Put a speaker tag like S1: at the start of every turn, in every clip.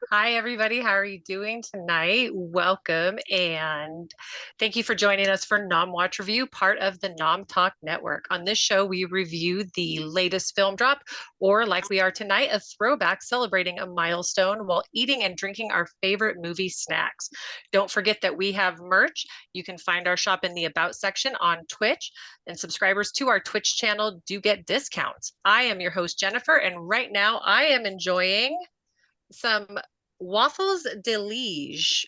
S1: Hi, everybody. How are you doing tonight? Welcome and thank you for joining us for Nom Watch Review, part of the Nom Talk network. On this show, we review the latest film drop, or like we are tonight, a throwback celebrating a milestone while eating and drinking our favorite movie snacks. Don't forget that we have merch. You can find our shop in the About section on Twitch, and subscribers to our Twitch channel do get discounts. I am your host, Jennifer, and right now I am enjoying some waffles de Liege,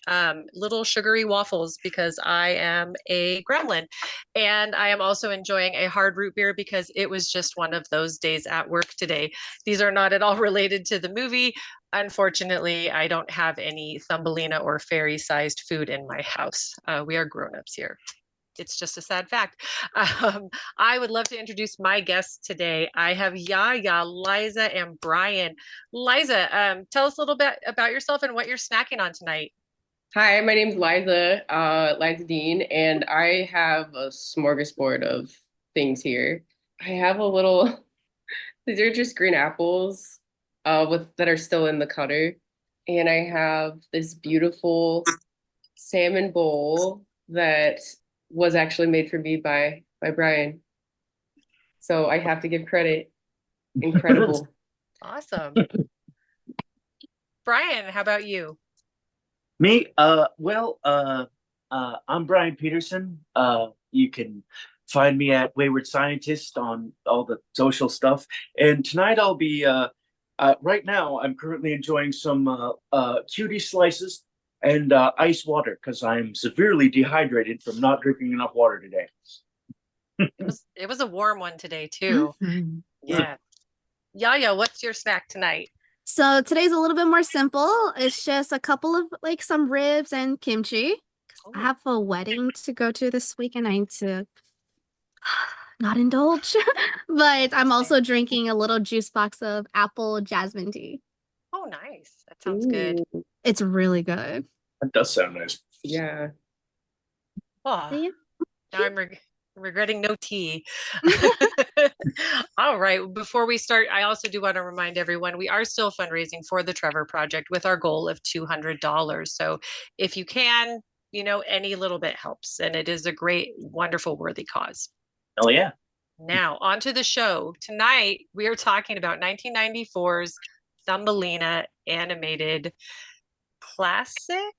S1: little sugary waffles because I am a gremlin. And I am also enjoying a hard root beer because it was just one of those days at work today. These are not at all related to the movie. Unfortunately, I don't have any Thumbelina or fairy sized food in my house. We are grown-ups here. It's just a sad fact. I would love to introduce my guests today. I have Yaya, Liza, and Bryan. Liza, tell us a little bit about yourself and what you're snacking on tonight.
S2: Hi, my name's Liza, Liza Dean, and I have a smorgasbord of things here. I have a little, these are just green apples that are still in the cutter. And I have this beautiful salmon bowl that was actually made for me by Bryan. So I have to give credit. Incredible.
S1: Awesome. Bryan, how about you?
S3: Me, I'm Bryan Peterson. You can find me at Wayward Scientist on all the social stuff. And tonight I'll be, right now, I'm currently enjoying some cutie slices and ice water because I'm severely dehydrated from not drinking enough water today.
S1: It was a warm one today too.
S4: Mhm.
S1: Yeah. Yaya, what's your snack tonight?
S4: So today's a little bit more simple. It's just a couple of like some ribs and kimchi. 'Cause I have a wedding to go to this week and I need to not indulge. But I'm also drinking a little juice box of apple jasmine tea.
S1: Oh, nice. That sounds good.
S2: Ooh,
S4: It's really good.
S3: That does sound nice.
S2: yeah.
S1: Oh,
S4: Yeah.
S1: now I'm regretting no tea. All right. Before we start, I also do want to remind everyone we are still fundraising for the Trevor Project with our goal of $200. So if you can, any little bit helps. And it is a great, wonderful, worthy cause.
S3: Oh yeah.
S1: Now, on to the show. Tonight, we are talking about 1994's Thumbelina animated classic.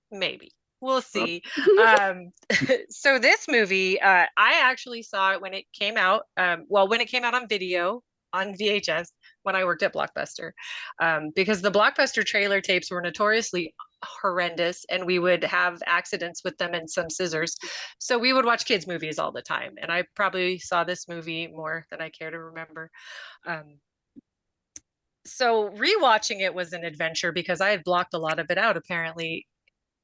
S1: Maybe. We'll see. So this movie, I actually saw it when it came out. When it came out on video on VHS when I worked at Blockbuster, because the Blockbuster trailer tapes were notoriously horrendous, and we would have accidents with them and some scissors. So we would watch kids' movies all the time, and I probably saw this movie more than I care to remember. So rewatching it was an adventure because I had blocked a lot of it out apparently.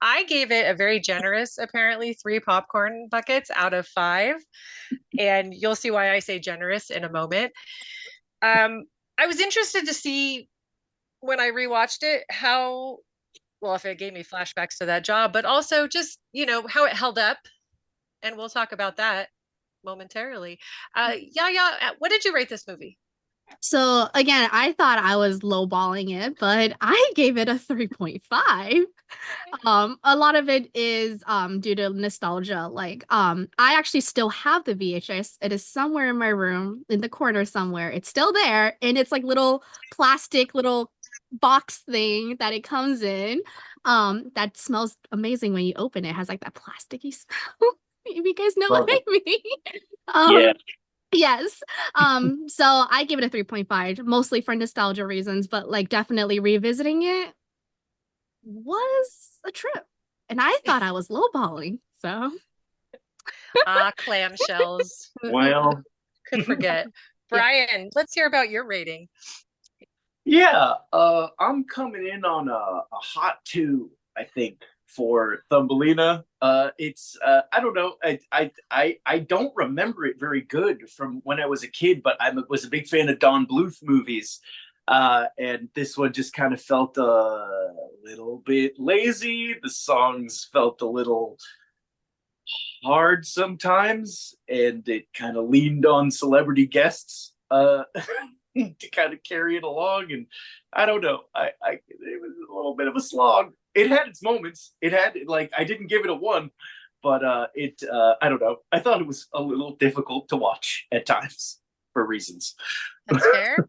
S1: I gave it a very generous, apparently, 3 popcorn buckets out of 5. And you'll see why I say generous in a moment. I was interested to see when I rewatched it if it gave me flashbacks to that job, but also just, how it held up. And we'll talk about that momentarily. What did you rate this movie?
S4: So again, I thought I was lowballing it, but I gave it a 3.5. A lot of it is due to nostalgia. I actually still have the VHS. It is somewhere in my room in the corner somewhere. It's still there, and it's like little plastic little box thing that it comes in. That smells amazing when you open it. It has like that plasticky smell. You guys know what I mean.
S3: Yeah.
S4: Yes. So I give it a 3.5, mostly for nostalgia reasons, but like definitely revisiting it was a trip. And I thought I was lowballing. So
S1: Clamshells.
S3: Well,
S1: Could forget. Bryan, let's hear about your rating.
S3: yeah. I'm coming in on a hot 2, I think, for Thumbelina. It's I don't know. I don't remember it very good from when I was a kid, but was a big fan of Don Bluth movies. And this one just kind of felt a little bit lazy. The songs felt a little hard sometimes, and it kind of leaned on celebrity guests to kind of carry it along. And I don't know, was a little bit of a slog. It had its moments. It had like I didn't give it a 1, but I don't know. I thought it was a little difficult to watch at times for reasons.
S1: That's fair.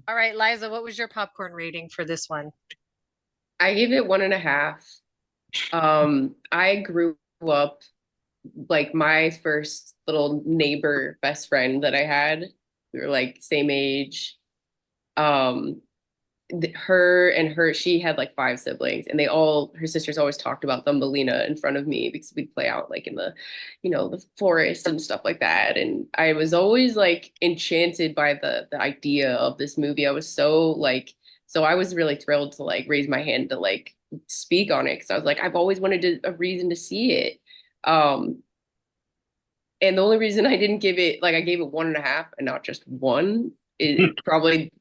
S1: All right, Liza, what was your popcorn rating for this one?
S2: I gave it 1.5. I grew up like my first little neighbor best friend that I had. We were like same age. She had like 5 siblings, and her sisters always talked about Thumbelina in front of me because we'd play out like in the, the forest and stuff like that. And I was always like enchanted by the idea of this movie. I was so I was really thrilled to like raise my hand to like speak on it because I was like, I've always wanted a reason to see it. And the only reason I didn't give it, I gave it 1.5 and not just 1, is probably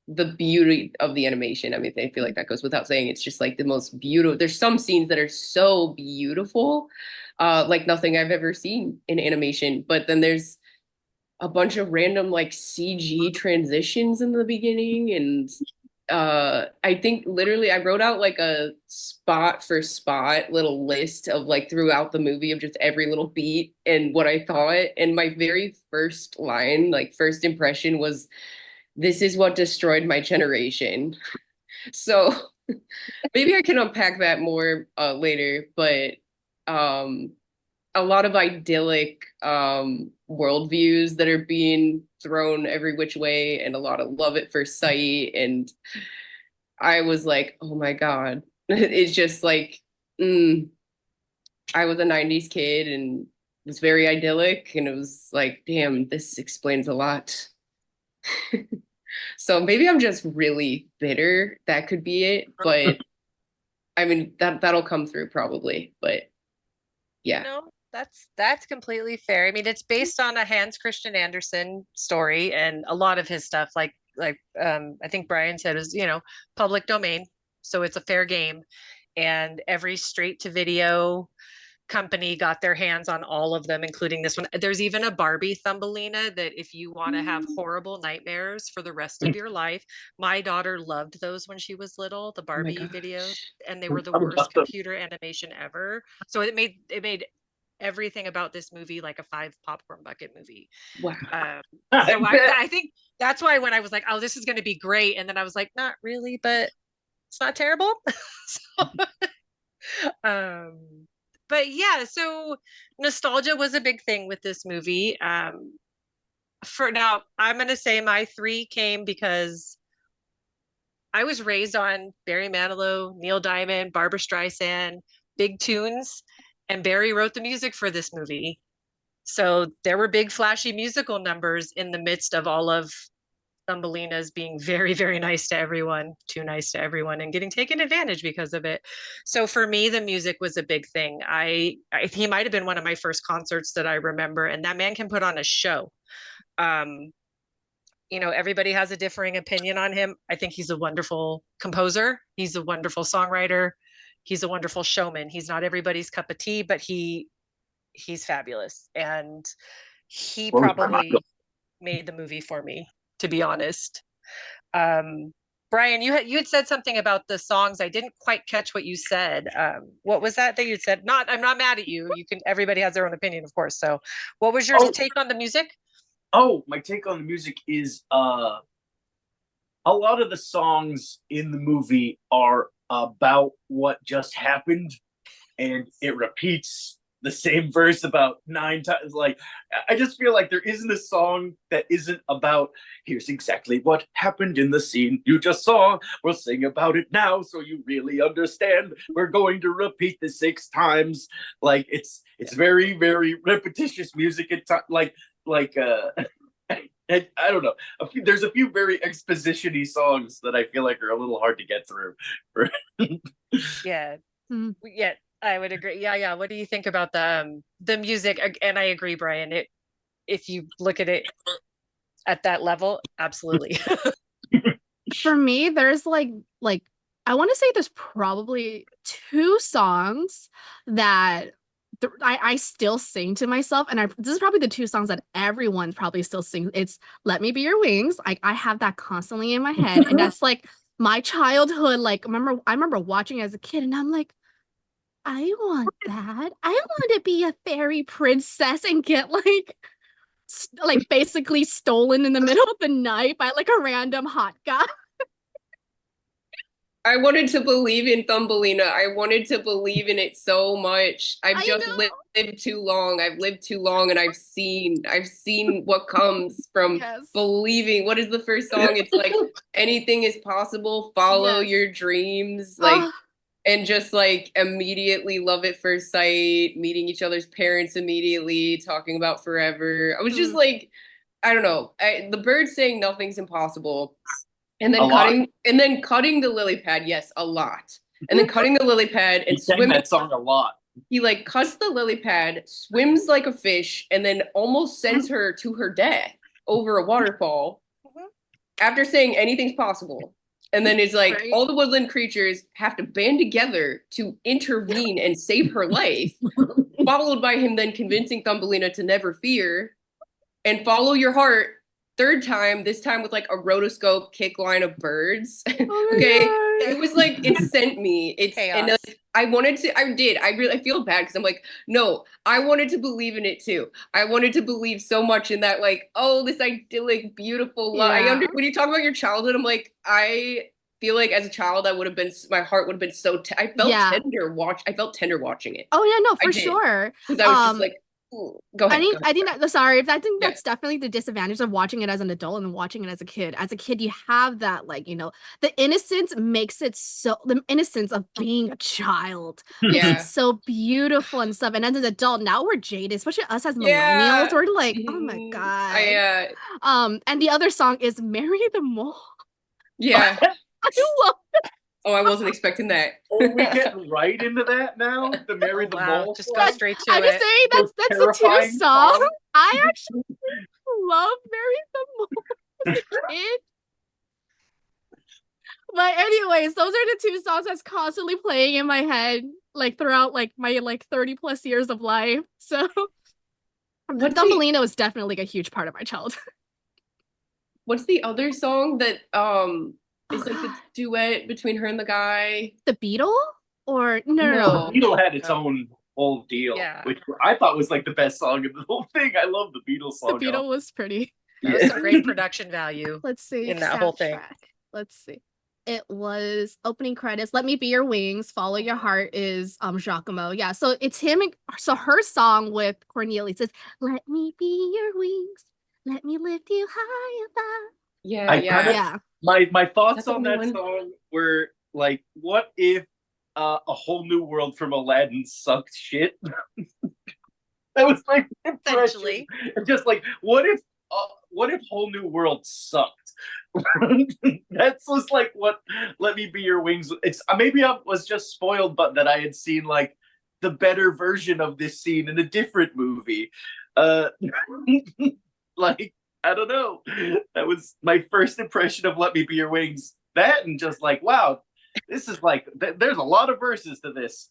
S2: the beauty of the animation. I mean, I feel like that goes without saying. It's just like the most beautiful. There's some scenes that are so beautiful, like nothing I've ever seen in animation. But then there's a bunch of random like CG transitions in the beginning, and I think literally I wrote out like a spot for spot little list of like throughout the movie of just every little beat and what I thought. And my very first line, like first impression, was, "This is what destroyed my generation." So maybe I can unpack that more later, but a lot of idyllic worldviews that are being thrown every which way, and a lot of love at first sight. And I was like, oh my God. It's just like, I was a 90s kid and it was very idyllic, and it was like, damn, this explains a lot. So maybe I'm just really bitter. That could be it. But I mean, that'll come through probably. But yeah.
S1: No, that's completely fair. I mean, it's based on a Hans Christian Andersen story, and a lot of his stuff, like I think Bryan said, is public domain, so it's a fair game, and every straight to video company got their hands on all of them, including this one. There's even a Barbie Thumbelina that if you want to have horrible nightmares for the rest of your life, my daughter loved those when she was little, the Barbie videos, and they were the worst computer animation ever. So it made everything about this movie like a 5 popcorn bucket movie.
S2: Wow.
S1: So I think that's why when I was like, oh, this is going to be great, and then I was like, not really, but it's not terrible. But yeah, so nostalgia was a big thing with this movie. For now, I'm going to say my 3 came because I was raised on Barry Manilow, Neil Diamond, Barbra Streisand, big tunes, and Barry wrote the music for this movie. So there were big flashy musical numbers in the midst of all of Thumbelina's being very, very nice to everyone, too nice to everyone, and getting taken advantage because of it. So for me, the music was a big thing. He might have been one of my first concerts that I remember, and that man can put on a show. Everybody has a differing opinion on him. I think he's a wonderful composer. He's a wonderful songwriter. He's a wonderful showman. He's not everybody's cup of tea, but he's fabulous. And he probably made the movie for me, to be honest. Bryan, you had said something about the songs. I didn't quite catch what you said. What was that you said? I'm not mad at you. Everybody has their own opinion, of course. So what was your take on the music?
S3: Oh, my take on the music is a lot of the songs in the movie are about what just happened, and it repeats the same verse about 9 times. Like, I just feel like there isn't a song that isn't about, here's exactly what happened in the scene you just saw. We'll sing about it now so you really understand. We're going to repeat the 6 times. Like, it's very, very repetitious music. It's I don't know. There's a few very exposition-y songs that I feel like are a little hard to get through.
S1: Yeah. Yeah, I would agree. Yeah. What do you think about the music? And I agree, Bryan. If you look at it at that level, absolutely.
S4: For me, there's like I want to say there's probably 2 songs that I still sing to myself, and this is probably the 2 songs that everyone probably still sings. It's "Let Me Be Your Wings." I have that constantly in my head, and that's like my childhood, like I remember watching as a kid and I'm like, I want that. I want to be a fairy princess and get like basically stolen in the middle of the night by like a random hot guy.
S2: I wanted to believe in Thumbelina. I wanted to believe in it so much. I've
S4: I
S2: just
S4: know.
S2: lived too long. I've lived too long and I've seen what comes from
S4: Yes.
S2: believing. What is the first song? It's like anything is possible, follow
S4: Yes.
S2: your dreams,
S4: Oh,
S2: and just like immediately love at first sight, meeting each other's parents immediately, talking about forever. I was just
S4: mm.
S2: like, I don't know. The bird saying nothing's impossible. And
S3: A
S2: then
S3: lot.
S2: cutting the lily pad, yes, a lot. And then cutting the lily pad and
S3: He sang
S2: swimming.
S3: that song a lot.
S2: He like cuts the lily pad, swims like a fish, and then almost sends her to her death over a waterfall after saying anything's possible. And then it's like
S4: Right.
S2: all the woodland creatures have to band together to intervene and save her life, followed by him then convincing Thumbelina to never fear and follow your heart. Third time, this time with like a rotoscope kick line of birds.
S4: Oh my
S2: Okay.
S4: God.
S2: It was like it sent me. And
S1: Chaos.
S2: I feel bad because I'm like, no, I wanted to believe in it too. I wanted to believe so much in that, like, oh, this idyllic, beautiful love.
S4: Yeah.
S2: When you talk about your childhood, I'm like, I feel like as a child, my heart would have been so I felt
S4: Yeah.
S2: I felt tender watching it.
S4: Oh yeah, no,
S2: I
S4: for
S2: did.
S4: sure.
S2: Because I was just like, ooh. Go ahead.
S4: I think sorry, I think
S2: Yeah.
S4: that's definitely the disadvantage of watching it as an adult and watching it as a kid. As a kid, you have that like, the innocence makes it so the innocence of being a child makes
S2: Yeah.
S4: it so beautiful and stuff. And as an adult, now we're jaded, especially us as
S2: Yeah.
S4: millennials. We're like, oh my
S2: Mhm.
S4: God. And the other song is Marry the Mole.
S2: Yeah.
S4: I love
S2: Oh, I wasn't expecting that.
S3: Oh, we getting right into that now? The Marry
S1: Oh,
S3: the
S1: wow.
S3: Mole
S1: Just
S3: song?
S1: go straight to
S4: I'm just
S1: it.
S4: saying
S3: Those
S4: that's the two
S3: terrifying
S4: songs.
S3: songs.
S4: I actually love Marry the Mole as a kid. But anyways, those are the two songs that's constantly playing in my head, like throughout like my like 30 plus years of life. So Thumbelina was definitely a huge part of my childhood.
S2: What's the other song that is
S4: Oh,
S2: like the
S4: God.
S2: duet between her and the guy?
S4: The Beetle? Or no.
S2: No.
S3: The Beatle had its
S1: Oh.
S3: own whole deal,
S1: Yeah.
S3: which I thought was like the best song of the whole thing. I love the Beatles
S4: The
S3: song.
S4: Beetle was pretty.
S1: That was some great production value.
S4: Let's see.
S1: In that whole thing.
S4: Soundtrack. Let's see. It was opening credits. Let Me Be Your Wings. Follow Your Heart is Giacomo. Yeah. So it's him. So her song with Cornelius is Let Me Be Your Wings. Let me lift you high above.
S2: Yeah,
S4: Yeah.
S3: My thoughts
S2: the
S3: on
S2: only
S3: that
S2: one?
S3: song were like, what if a whole new world from Aladdin sucked shit? That was like
S1: Essentially.
S3: just like what if whole new world sucked? That's just like what Let Me Be Your Wings. It's maybe I was just spoiled, but that I had seen like the better version of this scene in a different movie. Like I don't know. That was my first impression of Let Me Be Your Wings. That and just like, wow, this is like there's a lot of verses to this.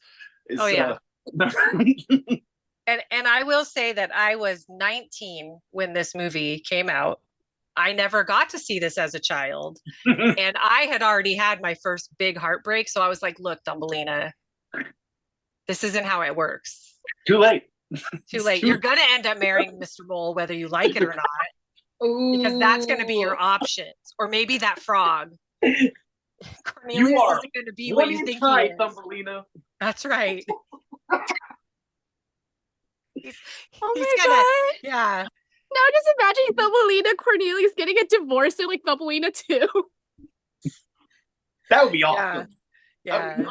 S1: Oh yeah. And I will say that I was 19 when this movie came out. I never got to see this as a child. And I had already had my first big heartbreak. So I was like, look, Thumbelina, this isn't how it works.
S3: Too late.
S1: Too late. You're going to end up marrying Mr. Mole, whether you like it or not.
S2: Ooh.
S1: Because that's going to be your options. Or maybe that frog. Cornelius
S3: You are
S1: isn't going to be what you think he is.
S3: Thumbelina.
S1: That's right.
S4: Oh
S1: He's
S4: my
S1: gonna,
S4: God.
S1: yeah.
S4: Now just imagine Thumbelina Cornelius getting a divorce in like Thumbelina too.
S3: That would be awesome.
S1: Yeah.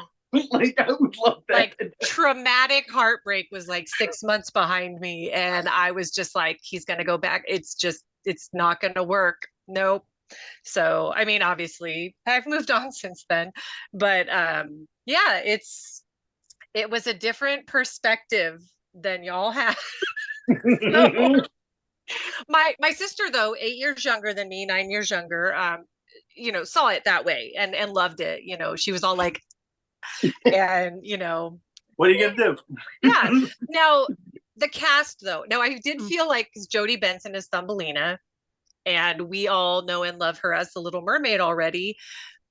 S3: Like I would love that.
S1: Like traumatic heartbreak was like 6 months behind me. And I was just like, he's going to go back. It's not going to work. Nope. So, I mean, obviously I've moved on since then, but yeah, it was a different perspective than y'all had. So, my sister though, 8 years younger than me, 9 years younger, saw it that way and loved it. She was all like, and
S3: what are you gonna do?
S1: Yeah. Now the cast though, now I did feel like Jodie Benson is Thumbelina, and we all know and love her as the Little Mermaid already.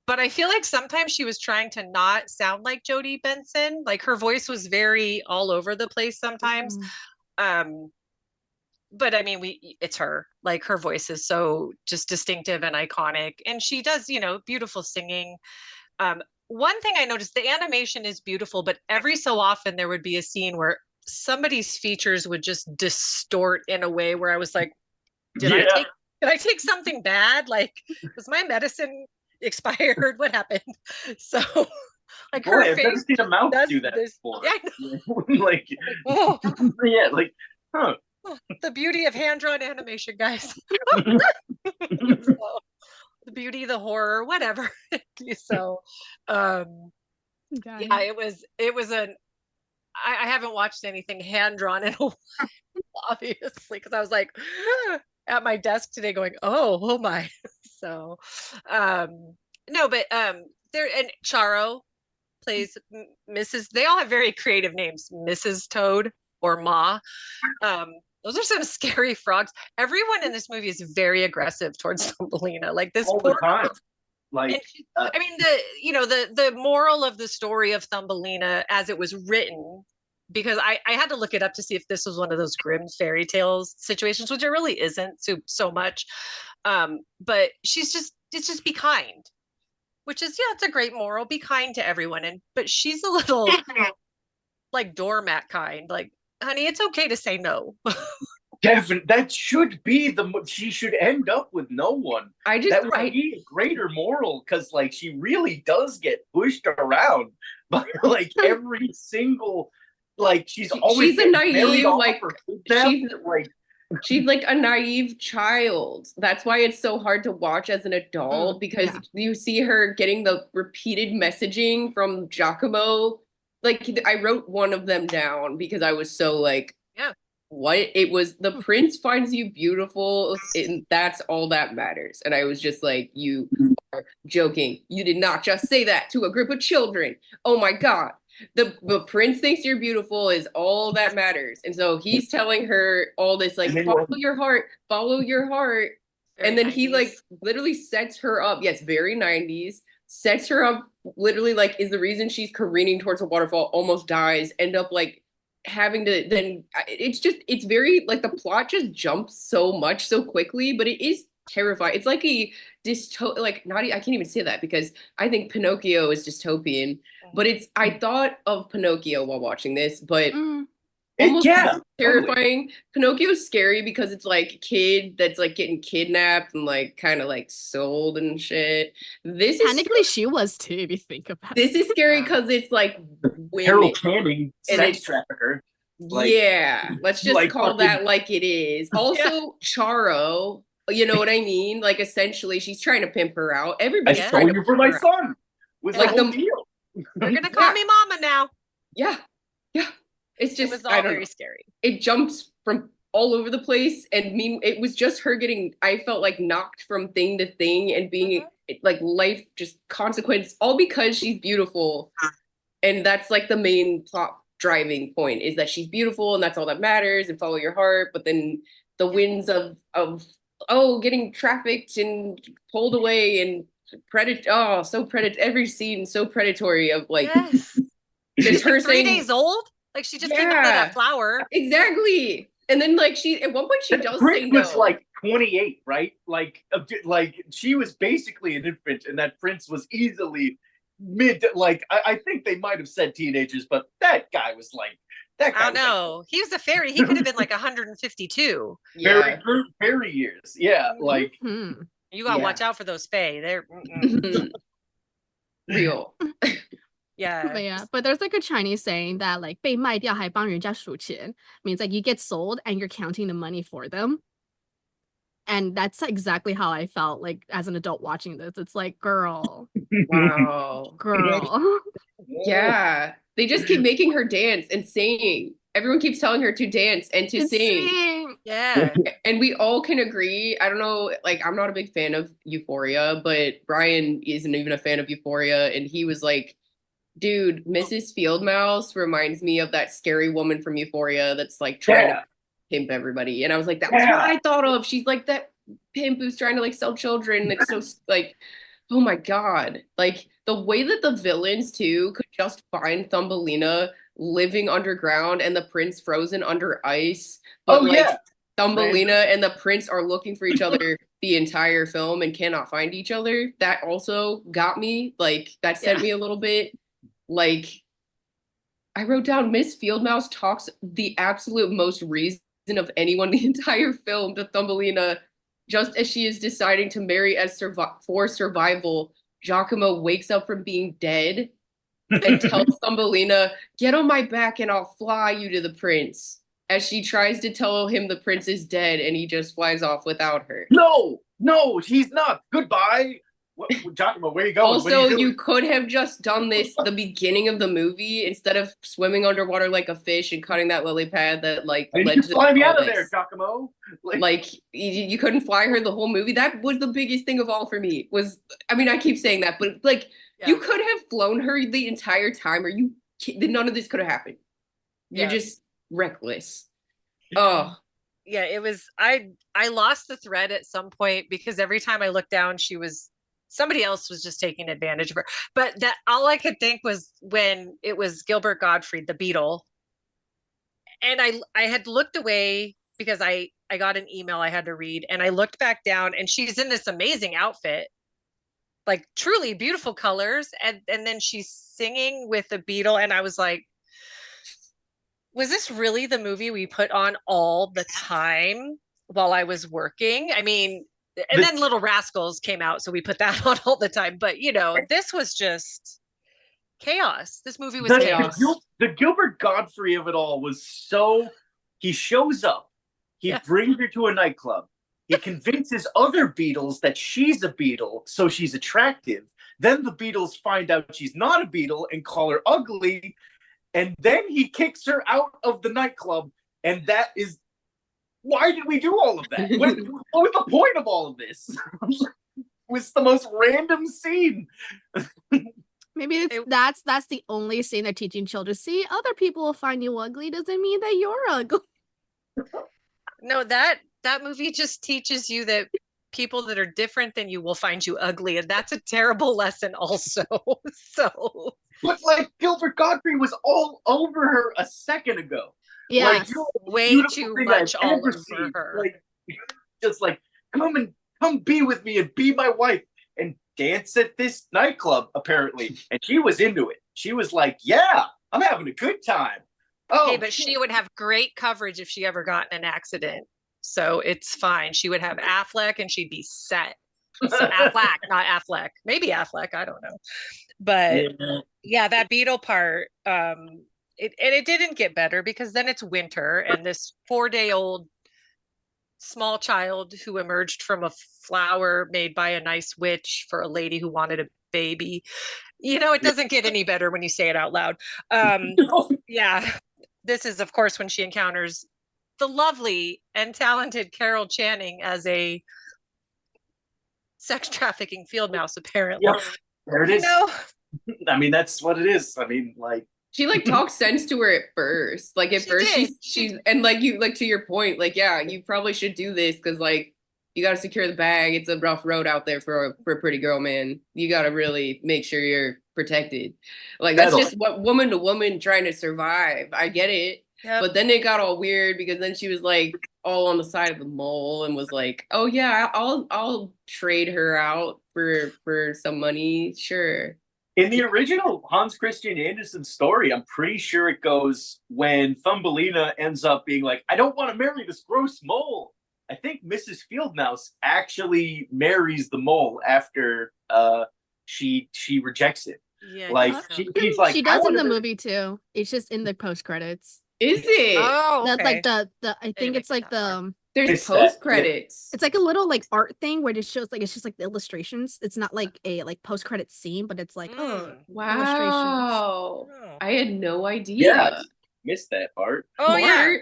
S1: but I feel like sometimes she was trying to not sound like Jodie Benson. Like her voice was very all over the place sometimes. Um, but I mean, it's her. Like her voice is so just distinctive and iconic, and she does, beautiful singing. One thing I noticed, the animation is beautiful, but every so often there would be a scene where somebody's features would just distort in a way where I was like, did I take something bad? Like, was my medicine expired? What happened? So, like, her
S3: I've never
S1: face
S3: seen a mouse
S1: does
S3: do that
S1: this.
S3: before.
S1: Yeah,
S3: like,
S1: oh,
S3: yeah, like, huh.
S1: the beauty of hand-drawn animation, guys. So, the beauty, the horror, whatever. So, yeah, it was an. I haven't watched anything hand-drawn in a while, obviously, because I was like at my desk today going, oh my. So, no, but there, and Charo plays Mrs. They all have very creative names, Mrs. Toad or Ma. Those are some scary frogs. Everyone in this movie is very aggressive towards Thumbelina. Like this
S3: all
S1: poor
S3: the time. Like,
S1: I mean, the moral of the story of Thumbelina as it was written, because I had to look it up to see if this was one of those grim fairy tales situations, which it really isn't so much. But it's just be kind, which is, yeah, it's a great moral. Be kind to everyone. But she's a little like doormat kind. Like, honey, it's okay to say no.
S3: Devin, that should be she should end up with no one. That would be a greater moral, because like she really does get pushed around by like every single, like she's
S2: a naive, she's like a naive child. That's why it's so hard to watch as an adult, because you see her getting the repeated messaging from Giacomo. Like, I wrote one of them down because I was so like, what? It was, the prince finds you beautiful, and that's all that matters. And I was just like, you are joking. You did not just say that to a group of children. Oh my God. The prince thinks you're beautiful is all that matters. And so he's telling her all this, like, follow your heart, follow your heart. Very and then 90s. He like literally sets her up. Yes, very 90s. Sets her up, literally, like, is the reason she's careening towards a waterfall, almost dies, end up like having to then, it's very like the plot just jumps so much so quickly, but it is terrifying. It's like a like, not, I can't even say that because I think Pinocchio is dystopian, but I thought of Pinocchio while watching this, but almost terrifying. Totally. Pinocchio's scary because it's like a kid that's like getting kidnapped and like kind of like sold and shit. This
S4: technically she was too, if you think about it.
S2: This is scary because it's like women.
S3: Harold Canning, sex trafficker.
S2: Like, yeah, let's just like call that like it is. Also, Charo, you know what I mean? Like, essentially, she's trying to pimp her out. Everybody's trying to
S3: you for my son. Was like the deal.
S1: They're gonna call me mama now.
S2: Yeah, yeah. It's just,
S1: it was all very scary.
S2: It jumps from all over the place, and it was just her getting, I felt like, knocked from thing to thing and being like life just consequence, all because she's beautiful. And that's like the main plot driving point, is that she's beautiful and that's all that matters, and follow your heart. But then the winds of getting trafficked and pulled away and every scene so predatory of like just her
S1: 3 days old. Like she just came out of that flower.
S2: Exactly. And then like she, at one point she does say no.
S3: Was like 28, right? Like she was basically an infant, and that prince was easily like I think they might have said teenagers, but that guy was like that guy.
S1: I don't know. Like, he was a fairy. He could have been like 152.
S3: Fairy years. Yeah, like
S1: you gotta watch out for those fae. They're
S2: real.
S4: But there's like a Chinese saying that like 被卖掉还帮人家数钱 means like you get sold and you're counting the money for them. And that's exactly how I felt like as an adult watching this. It's like, girl.
S2: Wow.
S4: Girl.
S2: Yeah. They just keep making her dance and sing. Everyone keeps telling her to dance and to sing.
S1: Yeah.
S2: And we all can agree. I don't know, like, I'm not a big fan of Euphoria, but Bryan isn't even a fan of Euphoria. And he was like, dude, Mrs. Fieldmouse reminds me of that scary woman from Euphoria that's like trying to pimp everybody. And I was like, that was what I thought of. She's like that pimp who's trying to like sell children. It's so like, Oh my God. Like the way that the villains too could just find Thumbelina living underground and the prince frozen under ice, but
S3: Oh
S2: like
S3: yeah,
S2: Thumbelina
S3: random.
S2: and the prince are looking for each other the entire film and cannot find each other. That also got me. Like that sent
S1: Yeah.
S2: me a little bit. Like I wrote down Miss Fieldmouse talks the absolute most reason of anyone the entire film to Thumbelina, just as she is deciding to marry as for survival. Giacomo wakes up from being dead and tells Thumbelina, "Get on my back and I'll fly you to the prince." As she tries to tell him the prince is dead and he just flies off without her.
S3: No, he's not. Goodbye. Giacomo, where are you going? What are
S2: Also,
S3: you doing?
S2: you could have just done this the beginning of the movie instead of swimming underwater like a fish and cutting that lily pad that like
S3: And
S2: led
S3: you
S2: to
S3: fly me
S2: all
S3: out of
S2: this.
S3: there, Giacomo.
S2: Like you couldn't fly her the whole movie. That was the biggest thing of all for me. Was I mean I keep saying that, but like you could have flown her the entire time, or none of this could have happened. You're just reckless. Oh,
S1: Yeah, it was I lost the thread at some point because every time I looked down, somebody else was just taking advantage of her. But that all I could think was when it was Gilbert Gottfried, the Beetle, and I had looked away because I got an email I had to read, and I looked back down, and she's in this amazing outfit, like truly beautiful colors, and then she's singing with the Beetle, and I was like, was this really the movie we put on all the time while I was working? I mean, and then Little Rascals came out, so we put that on all the time. But this was just chaos. This movie was chaos.
S3: The Gilbert Godfrey of it all was so. He shows up, he brings her to a nightclub, he convinces other Beatles that she's a Beatle, so she's attractive. Then the Beatles find out she's not a Beatle and call her ugly. And then he kicks her out of the nightclub. And that is, why did we do all of that? What was the point of all of this? It was the most random scene.
S4: Maybe that's the only scene they're teaching children. See, other people will find you ugly doesn't mean that you're ugly.
S1: No, that movie just teaches you that people that are different than you will find you ugly, and that's a terrible lesson also. So
S3: but like Gilbert Godfrey was all over her a second ago.
S4: Yeah,
S3: like,
S1: way too much all over her.
S3: Like, just like come be with me and be my wife and dance at this nightclub apparently. And she was into it. She was like, "Yeah, I'm having a good time." Oh,
S1: hey, but she would have great coverage if she ever got in an accident. So it's fine. She would have Affleck and she'd be set. So Affleck, not Affleck. Maybe Affleck, I don't know. But yeah, that Beetle part, it didn't get better because then it's winter and this 4-day-old small child who emerged from a flower made by a nice witch for a lady who wanted a baby. It doesn't get any better when you say it out loud. Yeah. This is, of course, when she encounters the lovely and talented Carol Channing as a sex trafficking field mouse, apparently.
S3: Yep. There it is. I mean, that's what it is. I mean, like,
S2: she like talks sense to her at first. Like at first she's and like you like to your point, like, yeah, you probably should do this because like you gotta secure the bag. It's a rough road out there for a pretty girl, man. You gotta really make sure you're protected. Like that's just what woman to woman trying to survive. I get it. Yep. But then it got all weird because then she was like all on the side of the mole and was like, "Oh yeah, I'll trade her out for some money, sure."
S3: In the original Hans Christian Andersen story, I'm pretty sure it goes when Thumbelina ends up being like, "I don't want to marry this gross mole." I think Mrs. Fieldmouse actually marries the mole after she rejects it.
S1: Yeah,
S3: like she's like,
S4: she does in the movie too. It's just in the post credits.
S2: Is it?
S1: Oh, okay.
S4: Like the I think it's like the
S2: there's post credits.
S4: It's like a little like art thing where it shows like it's just like the illustrations. It's not like a like post credit scene, but it's like
S2: wow.
S4: Illustrations.
S2: I had no idea.
S3: Yeah, missed that part.
S1: Oh
S2: Smart.
S1: yeah.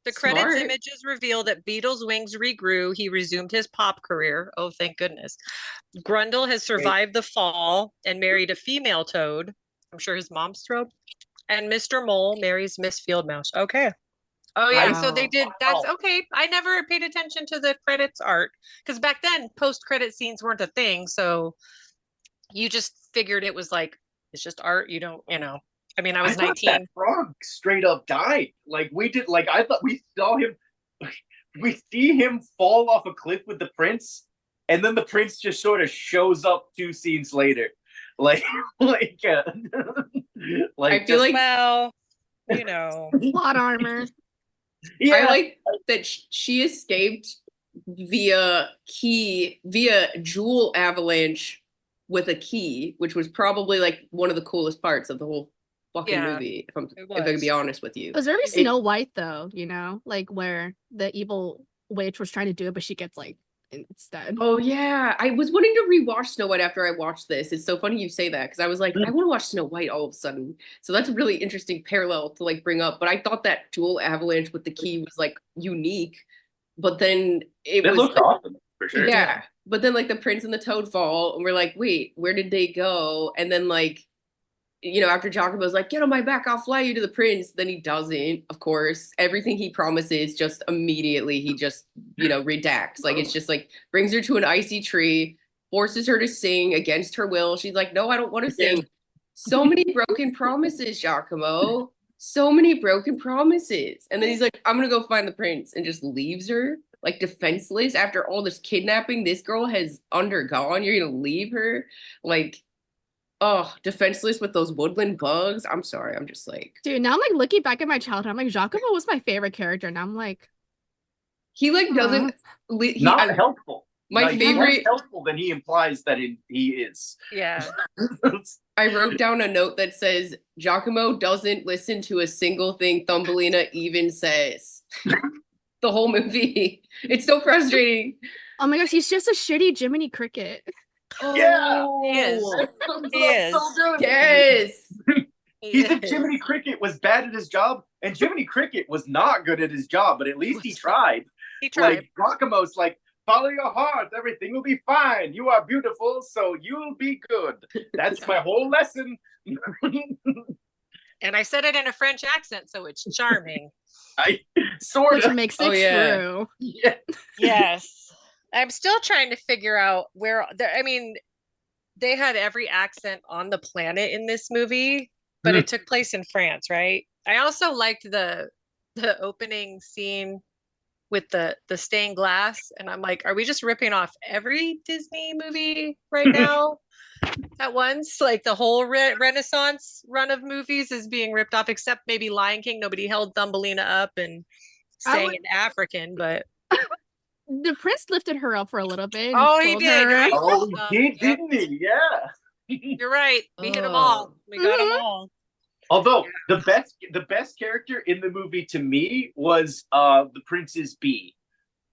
S1: The credits images reveal that Beetle's wings regrew. He resumed his pop career. Oh, thank goodness. Grundle has survived the fall and married a female toad. I'm sure his mom's thrilled. And Mr. Mole marries Miss Fieldmouse. Okay. Oh yeah,
S3: I
S1: so they
S4: Wow.
S1: did. That's
S3: wow.
S1: okay. I never paid attention to the credits art because back then post-credit scenes weren't a thing. So you just figured it was like it's just art. You don't, I mean, I
S3: I
S1: was
S3: thought that
S1: 19.
S3: frog straight up died. Like we did. Like I thought we saw him. We see him fall off a cliff with the prince, and then the prince just sort of shows up 2 scenes later, like like like
S2: I feel
S3: just
S2: like
S1: Well, you know,
S4: Plot armor.
S2: I
S3: yeah.
S2: like that she escaped via jewel avalanche with a key, which was probably like one of the coolest parts of the whole fucking
S1: yeah,
S2: movie,
S1: it
S2: if I can be
S1: was.
S2: honest with you.
S4: It was very
S1: It-
S4: Snow White though, like where the evil witch was trying to do it, but she gets like instead.
S2: Oh yeah, I was wanting to rewatch Snow White after I watched this. It's so funny you say that because I was like, I want to watch Snow White all of a sudden. So that's a really interesting parallel to like bring up. But I thought that jewel avalanche with the key was like unique, but then it
S3: It
S2: was
S3: looks awesome for sure.
S2: yeah. But then like the prince and the toad fall, and we're like, wait, where did they go? And then like after Giacomo's like, get on my back, I'll fly you to the prince. Then he doesn't, of course. Everything he promises, just immediately he just, redacts. Like it's just like brings her to an icy tree, forces her to sing against her will. She's like, no, I don't want to sing. So many broken promises, Giacomo. So many broken promises. And then he's like, I'm gonna go find the prince, and just leaves her like defenseless after all this kidnapping this girl has undergone. You're gonna leave her like, oh, defenseless with those woodland bugs. I'm sorry. I'm just like,
S4: Dude, now I'm like looking back at my childhood, I'm like, Giacomo was my favorite character. And I'm like,
S2: he like doesn't.
S3: Not helpful.
S2: My
S3: Like,
S2: favorite.
S3: He's less helpful than he implies that he is.
S1: Yeah.
S2: I wrote down a note that says Giacomo doesn't listen to a single thing Thumbelina even says. The whole movie. It's so frustrating.
S4: oh my gosh, he's just a shitty Jiminy Cricket.
S3: Yeah,
S1: He is.
S2: Oh,
S1: He is.
S3: so good.
S2: yes.
S3: He said Jiminy Cricket was bad at his job, and Jiminy Cricket was not good at his job, but at least he tried.
S1: He tried.
S3: Like Giacomo's like, follow your heart, everything will be fine. You are beautiful, so you'll be good. That's my whole lesson.
S1: And I said it in a French accent, so it's charming.
S3: I sort
S4: Which
S3: of.
S4: makes it
S2: Oh, yeah.
S4: true.
S3: Yeah.
S1: Yes. I'm still trying to figure out where I mean, they had every accent on the planet in this movie, but it took place in France, right? I also liked the opening scene with the stained glass, and I'm like, are we just ripping off every Disney movie right now at once? Like the whole Renaissance run of movies is being ripped off, except maybe Lion King. Nobody held Thumbelina up and sang in African, but
S4: The prince lifted her up for a little bit. And
S1: oh, he
S4: pulled
S1: did.
S4: her.
S1: Right?
S3: Oh, he did,
S1: Yep.
S3: didn't he? Yeah.
S1: You're right. We hit them all. We got them all.
S3: Although the best character in the movie to me was the Prince's Bee.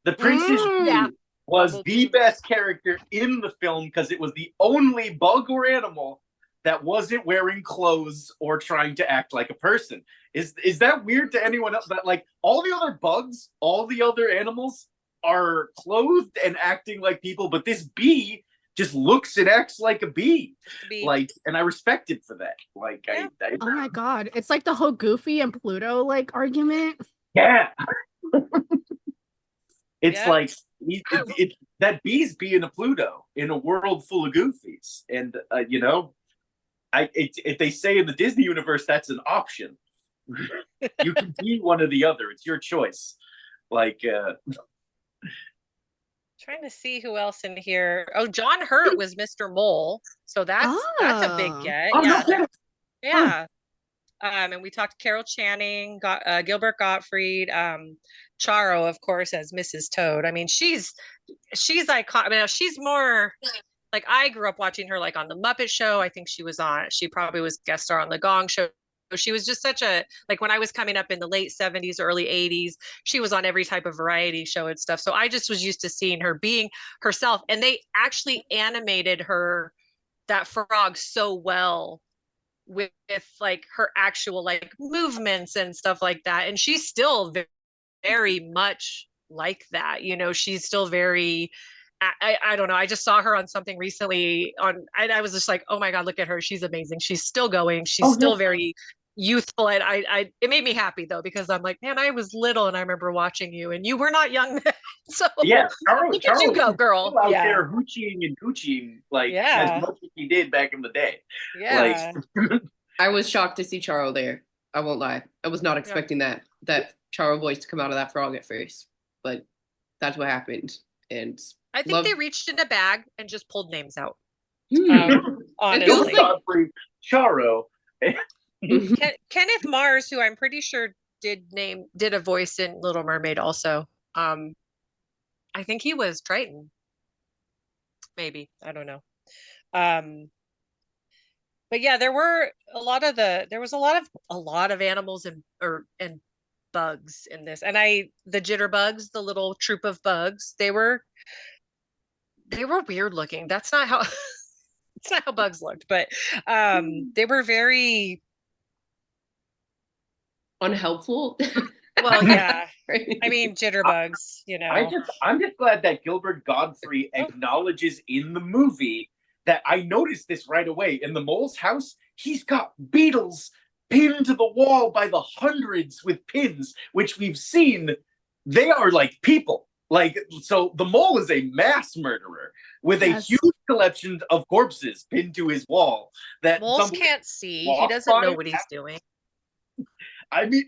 S3: The Prince's Bee
S1: Yeah.
S3: was
S1: Bumblebee.
S3: the best character in the film because it was the only bug or animal that wasn't wearing clothes or trying to act like a person. Is that weird to anyone else? That like all the other bugs, all the other animals are clothed and acting like people, but this bee just looks and acts like a bee. Like, and I respect it for that. Like,
S1: Yeah.
S4: Oh my god. It's like the whole Goofy and Pluto like argument.
S3: yeah. It's
S1: Yeah.
S3: like it's that bee's being a Pluto in a world full of Goofies, and if they say in the Disney universe that's an option. You can be one or the other. It's your choice. Like,
S1: Trying to see who else in here. Oh, John Hurt was Mr. Mole, so that's a big
S4: Oh.
S1: get.
S3: oh,
S1: Yeah,
S3: no,
S1: yeah. And we talked to Carol Channing, Gilbert Gottfried, Charo, of course, as Mrs. Toad. I mean, she's iconic. I mean, she's more like I grew up watching her like on the Muppet Show. I think she probably was guest star on the Gong Show. She was just such a like when I was coming up in the late 70s, early 80s, she was on every type of variety show and stuff. So I just was used to seeing her being herself. And they actually animated that frog so well with like her actual like movements and stuff like that. And she's still very much like that. She's still very I don't know. I just saw her on something recently I was just like, oh my God, look at her. She's amazing. She's still going. She's still very youthful, and it made me happy though, because I'm like, man, I was little and I remember watching you, and you were not young then. So
S3: Yeah,
S1: look at you go,
S3: was
S1: girl.
S3: still out
S1: Yeah,
S3: there hoochieing and coochieing like as
S1: yeah,
S3: much as he did back in the day. Like,
S1: yeah.
S2: I was shocked to see Charo there. I won't lie. I was not expecting that Charo voice to come out of that frog at first, but that's what happened. And
S1: I think they reached in a bag and just pulled names out.
S2: It feels
S1: Honestly,
S2: like
S3: Godfrey, Charo.
S1: Kenneth Mars, who I'm pretty sure did a voice in Little Mermaid also. I think he was Triton. Maybe, I don't know. But yeah, there was a lot of animals and bugs in this. And the jitterbugs, the little troop of bugs, they were weird looking. That's not how it's not how bugs looked, but they were very
S2: unhelpful.
S1: well, yeah. I mean, jitterbugs, you know.
S3: I'm just glad that Gilbert Godfrey acknowledges in the movie that I noticed this right away. In the mole's house, he's got beetles pinned to the wall by the hundreds with pins, which we've seen. They are like people. Like, so the mole is a mass murderer with a huge collection of corpses pinned to his wall. That
S1: moles can't see. He doesn't know what he's doing.
S3: I mean,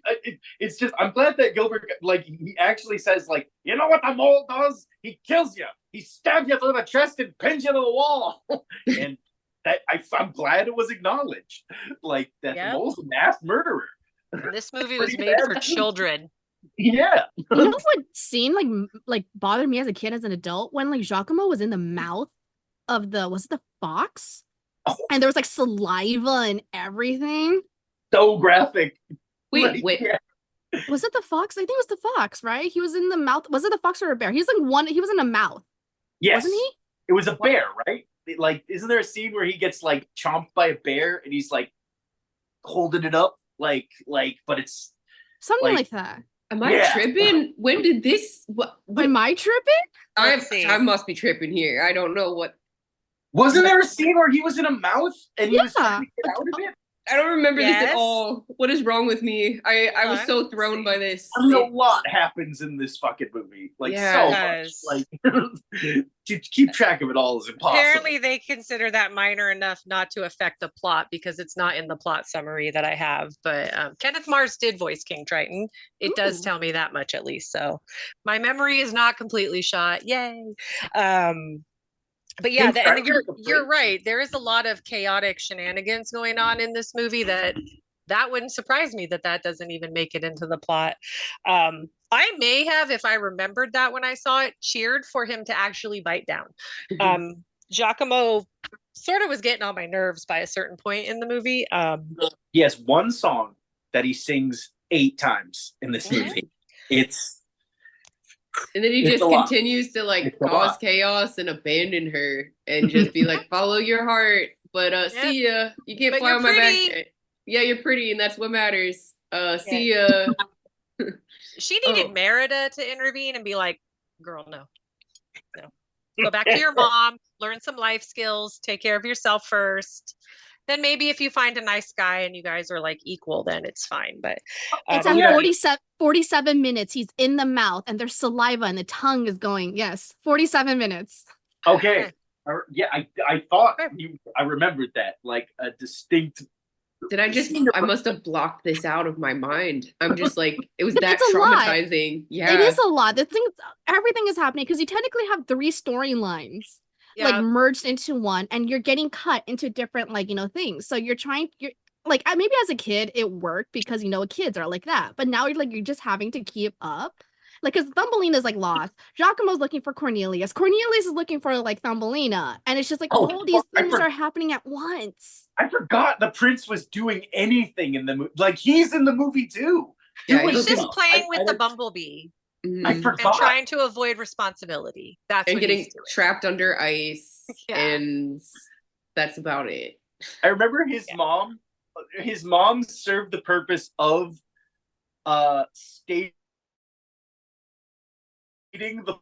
S3: it's just, I'm glad that Gilbert, like, he actually says, like, you know what the mole does? He kills you. He stabs you through the chest and pins you to the wall. And that I'm glad it was acknowledged. Like, that the mole's a mass murderer.
S1: And this movie was made for children.
S3: Yeah.
S4: You know what scene like bothered me as a kid, as an adult, when like Giacomo was in the mouth of was it the fox? Oh. And there was like saliva and everything.
S3: So graphic.
S2: Wait.
S3: Yeah.
S4: Was it the fox? I think it was the fox, right? He was in the mouth. Was it the fox or a bear? He was in a mouth.
S3: Yes.
S4: Wasn't he?
S3: It was a bear, right? Like, isn't there a scene where he gets like chomped by a bear and he's like holding it up? Like, but it's
S4: something like that.
S2: Am I tripping? When did this?
S4: Am I tripping?
S2: I must be tripping here. I don't know what.
S3: Wasn't there a scene where he was in a mouth and he was trying to get out of it?
S2: I don't remember this at all. What is wrong with me? I was so thrown by this.
S3: I mean, a lot happens in this fucking movie. Like, so much. Like, to keep track of it all is impossible.
S1: Apparently, they consider that minor enough not to affect the plot because it's not in the plot summary that I have. But Kenneth Mars did voice King Triton. It does tell me that much, at least. So my memory is not completely shot. Yay. But yeah, and you're right. There is a lot of chaotic shenanigans going on in this movie that wouldn't surprise me that doesn't even make it into the plot. I may have, if I remembered that when I saw it, cheered for him to actually bite down. Giacomo sort of was getting on my nerves by a certain point in the movie.
S3: He has one song that he sings 8 times in this movie.
S2: And then he just continues to like cause chaos and abandon her and just be like, follow your heart. But see ya. You can't fly on my back. Yeah, you're pretty, and that's what matters. See ya.
S1: She needed Merida to intervene and be like, girl, no. Go back to your mom, learn some life skills, take care of yourself first. Then maybe if you find a nice guy and you guys are like equal, then it's fine. But
S4: it's at 47 minutes. He's in the mouth and there's saliva and the tongue is going. Yes, 47 minutes.
S3: Okay. Yeah, I thought I remembered that, like a distinct.
S2: I must have blocked this out of my mind. I'm just like, it was that traumatizing.
S4: Lot. Yeah, it is a lot. Everything is happening because you technically have 3 storylines. Like merged into one, and you're getting cut into different things. So you're like, maybe as a kid it worked because kids are like that, but now you're just having to keep up, like, because Thumbelina is like lost, Giacomo's looking for Cornelius is looking for like Thumbelina, and it's just like all these things are happening at once.
S3: I forgot the prince was doing anything in the movie. Like, he's in the movie too.
S1: He's just playing with the bumblebee.
S3: I forgot.
S1: And trying to avoid responsibility. That's
S2: and
S1: what
S2: getting
S1: he's doing.
S2: Trapped under ice, and that's about it.
S3: I remember his mom. His mom served the purpose of stating the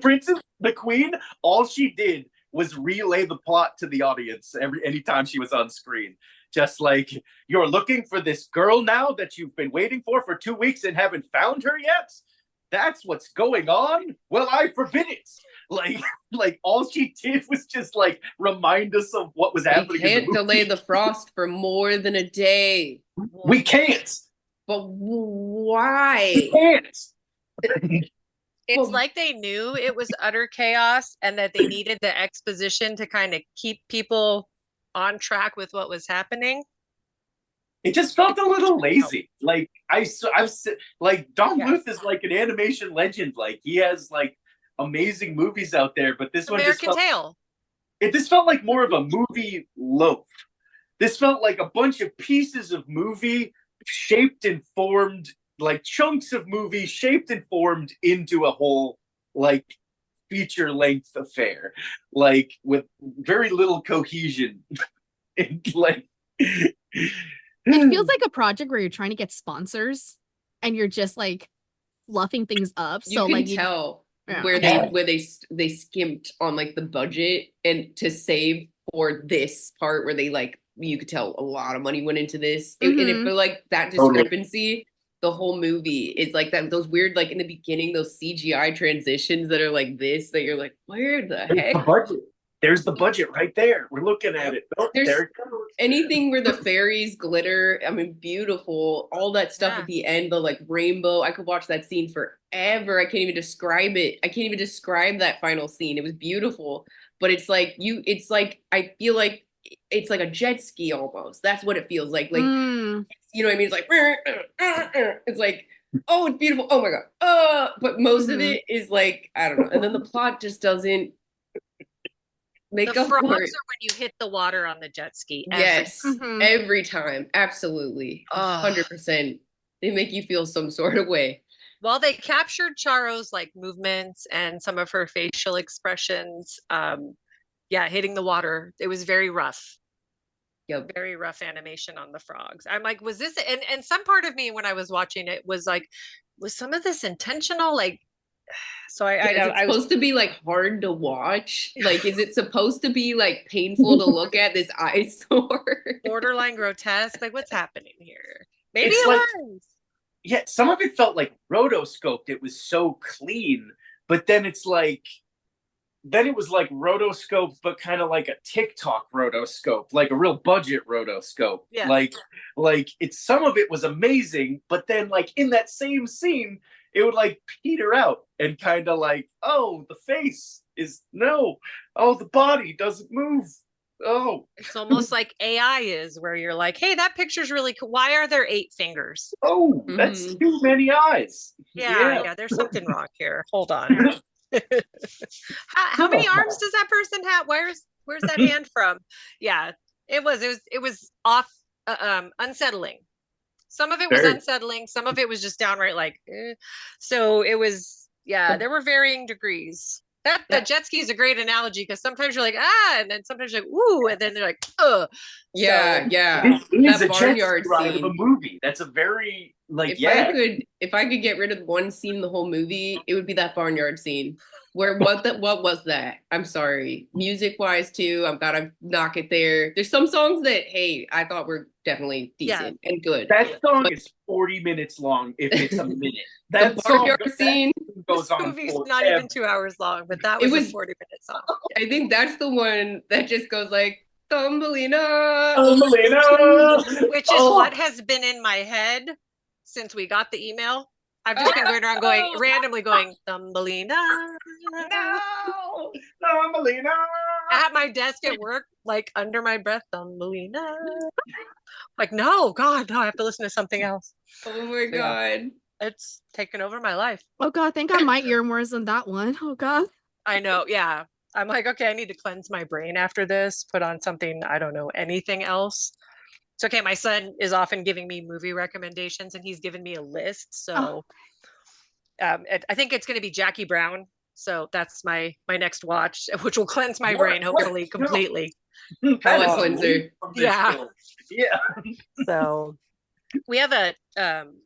S3: princess, the queen. All she did was relay the plot to the audience anytime she was on screen. Just like, you're looking for this girl now that you've been waiting for 2 weeks and haven't found her yet? That's what's going on? Well, I forbid it. Like all she did was just like remind us of what was happening.
S2: We can't delay the frost for more than a day.
S3: We can't.
S2: But why?
S3: We can't.
S1: It's like they knew it was utter chaos and that they needed the exposition to kind of keep people on track with what was happening.
S3: It just felt a little lazy. Like I've like Don Bluth is like an animation legend. Like he has like amazing movies out there, but this
S1: American Tail.
S3: This felt like more of a movie loaf. This felt like a bunch of pieces of movie shaped and formed, like chunks of movie shaped and formed into a whole like feature length affair, like with very little cohesion. And like
S4: it feels like a project where you're trying to get sponsors and you're just like fluffing things up.
S2: You can tell where they skimped on like the budget and to save for this part where they like, you could tell a lot of money went into this. And it felt like that discrepancy, the whole movie is like that, those weird, like in the beginning, those CGI transitions that are like this, that you're like, where the heck?
S3: The budget. There's the budget right there. We're looking at it. Oh, there it goes.
S2: Anything where the fairies glitter, I mean, beautiful. All that stuff at the end, the like rainbow. I could watch that scene forever. I can't even describe it. I can't even describe that final scene. It was beautiful. But it's like I feel like it's like a jet ski almost. That's what it feels like. Like you know what I mean? It's like it's like, oh, it's beautiful. Oh my god. But most of it is like, I don't know. And then the plot just doesn't make
S1: the
S2: up
S1: frogs
S2: for
S1: are
S2: it.
S1: when you hit the water on the jet ski.
S2: Yes, every time. Absolutely. 100%. They make you feel some sort of way.
S1: Well, they captured Charo's like movements and some of her facial expressions. Hitting the water. It was very rough.
S2: Yep.
S1: Very rough animation on the frogs. I'm like, was this and some part of me when I was watching it was like, was some of this intentional? Like, so
S2: it's supposed to be like hard to watch. Like, is it supposed to be like painful to look at this eyesore?
S1: Borderline grotesque. Like, what's happening here? Maybe
S3: it's
S1: it
S3: like,
S1: was.
S3: Yeah, some of it felt like rotoscoped. It was so clean, but then it's like, then it was like rotoscope, but kind of like a TikTok rotoscope, like a real budget rotoscope.
S1: Yeah.
S3: Like it's, some of it was amazing, but then like in that same scene, it would like peter out and kind of like, oh, the face is no, oh, the body doesn't move. Oh,
S1: it's almost like AI is, where you're like, hey, that picture's really cool. Why are there 8 fingers?
S3: Oh, that's too many eyes.
S1: Yeah, there's something wrong here. Hold on. How many arms does that person have? Where's that hand from? Yeah, it was off, unsettling. Some of it was unsettling. Some of it was just downright like, so it was, there were varying degrees. The jet ski is a great analogy because sometimes you're like, and then sometimes you're like, ooh, and then they're like,
S2: Yeah.
S3: It is
S2: that
S3: a
S2: barnyard
S3: ride
S2: scene
S3: of a movie. That's a very like,
S2: if I could get rid of one scene in the whole movie, it would be that barnyard scene. Where what was that? I'm sorry. Music wise too, I've got to knock it there. There's some songs that, hey, I thought were definitely decent and good.
S3: That song is 40 minutes long if it's a minute.
S2: The barnyard scene
S1: goes on. Movie's not even 2 hours long, but that was a 40-minute song.
S2: I think that's the one that just goes like, Thumbelina,
S1: which is what has been in my head since we got the email. I've just been going around randomly going, Thumbelina.
S3: No, Thumbelina.
S1: At my desk at work, like under my breath, Thumbelina. Like, no, God, no, I have to listen to something else.
S2: Oh my God.
S1: It's taken over my life.
S4: Oh God, I think I might hear more than that one. Oh God.
S1: I know, yeah. I'm like, okay, I need to cleanse my brain after this, put on something, I don't know, anything else. It's okay. My son is often giving me movie recommendations and he's given me a list. So I think it's going to be Jackie Brown. So that's my next watch, which will cleanse my brain, hopefully completely.
S2: Palate cleanser.
S1: Yeah. So we have a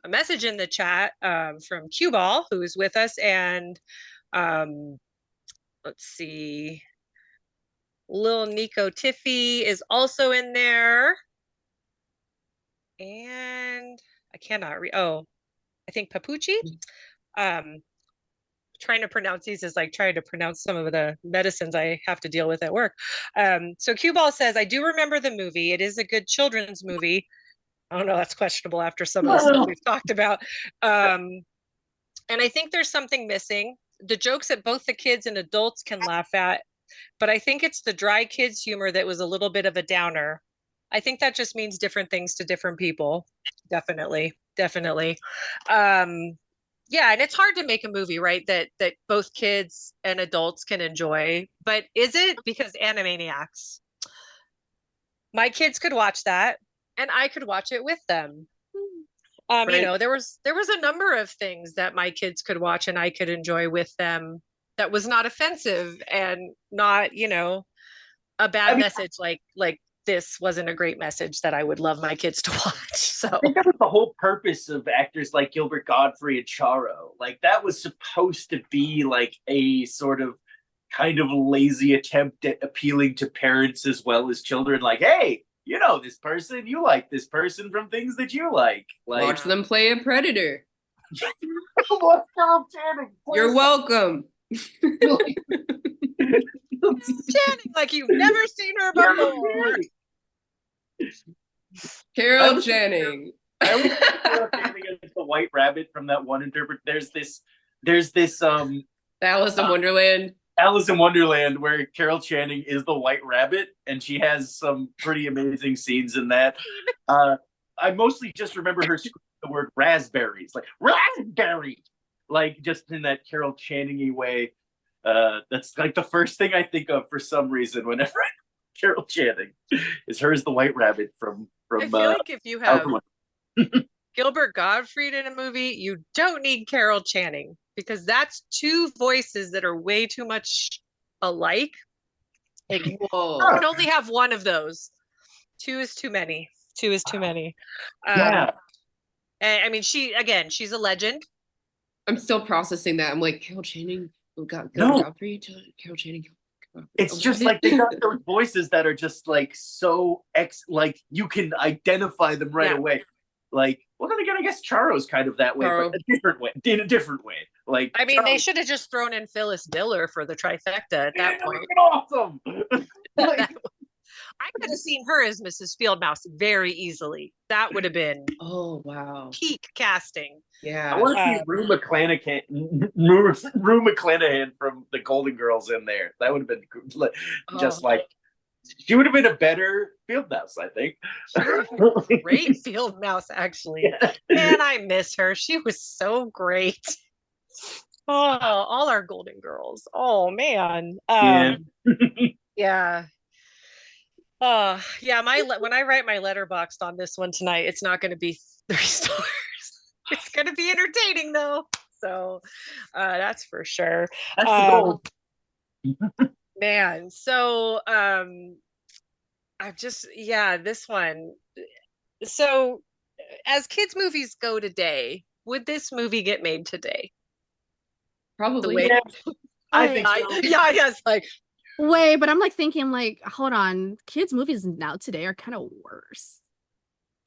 S1: message in the chat from Q Ball, who's with us. And let's see. Lil Nico Tiffy is also in there. And I cannot read. Oh, I think Papucci. Trying to pronounce these is like trying to pronounce some of the medicines I have to deal with at work. So Cue Ball says, I do remember the movie. It is a good children's movie. I don't know, that's questionable after some of the stuff we've talked about. And I think there's something missing. The jokes that both the kids and adults can laugh at, but I think it's the dry kids humor that was a little bit of a downer. I think that just means different things to different people. Definitely. Yeah, and it's hard to make a movie, right, that both kids and adults can enjoy. But is it? Because Animaniacs, my kids could watch that and I could watch it with them.
S2: Right.
S1: You know, there was a number of things that my kids could watch and I could enjoy with them that was not offensive and not, you know, a bad message like this wasn't a great message that I would love my kids to watch. So
S3: I think that was the whole purpose of actors like Gilbert Gottfried and Charo. Like that was supposed to be like a sort of kind of lazy attempt at appealing to parents as well as children. Like, hey, you know this person, you like this person from things that you like.
S2: Watch them play a predator. You're welcome.
S1: Channing, like you've never seen her before.
S2: Carol Channing.
S3: I always Carol Channing as the White Rabbit from that one interpret. There's this
S2: Alice in Wonderland.
S3: Alice in Wonderland where Carol Channing is the White Rabbit, and she has some pretty amazing scenes in that. I mostly just remember her screaming the word raspberries, like raspberry, like just in that Carol Channing-y way. That's like the first thing I think of for some reason whenever I Carol Channing is her as the White Rabbit from
S1: I feel like if you have Gilbert Gottfried in a movie, you don't need Carol Channing because that's two voices that are way too much alike. Like, you can only have one of those. Two is too many.
S3: Yeah.
S1: I mean, she's a legend.
S2: I'm still processing that. I'm like, Carol Channing. Gottfried, Carol Channing.
S3: It's just like they got those voices that are just like so like you can identify them right away. Like, well, then again, I guess Charo's kind of that way, but in a different way. Like,
S1: I mean, they should have just thrown in Phyllis Diller for the trifecta at that point.
S3: Awesome.
S1: I could have seen her as Mrs. Fieldmouse very easily. That would have been peak casting.
S2: Yeah,
S3: I want to see Rue McClanahan from the Golden Girls in there. That would have been just like she would have been a better Fieldmouse, I think.
S1: Great Fieldmouse, actually. Yeah. Man, I miss her. She was so great. Oh, all our Golden Girls. Oh man. Yeah. When I write my letterboxd on this one tonight, it's not going to be 3 stars. It's going to be entertaining though. So that's for sure.
S3: That's the goal.
S1: Man, so this one. So as kids movies go today, would this movie get made today?
S2: Probably.
S3: I think so.
S1: Yes, like
S4: wait, but I'm like thinking like, hold on, kids movies now today are kind of worse.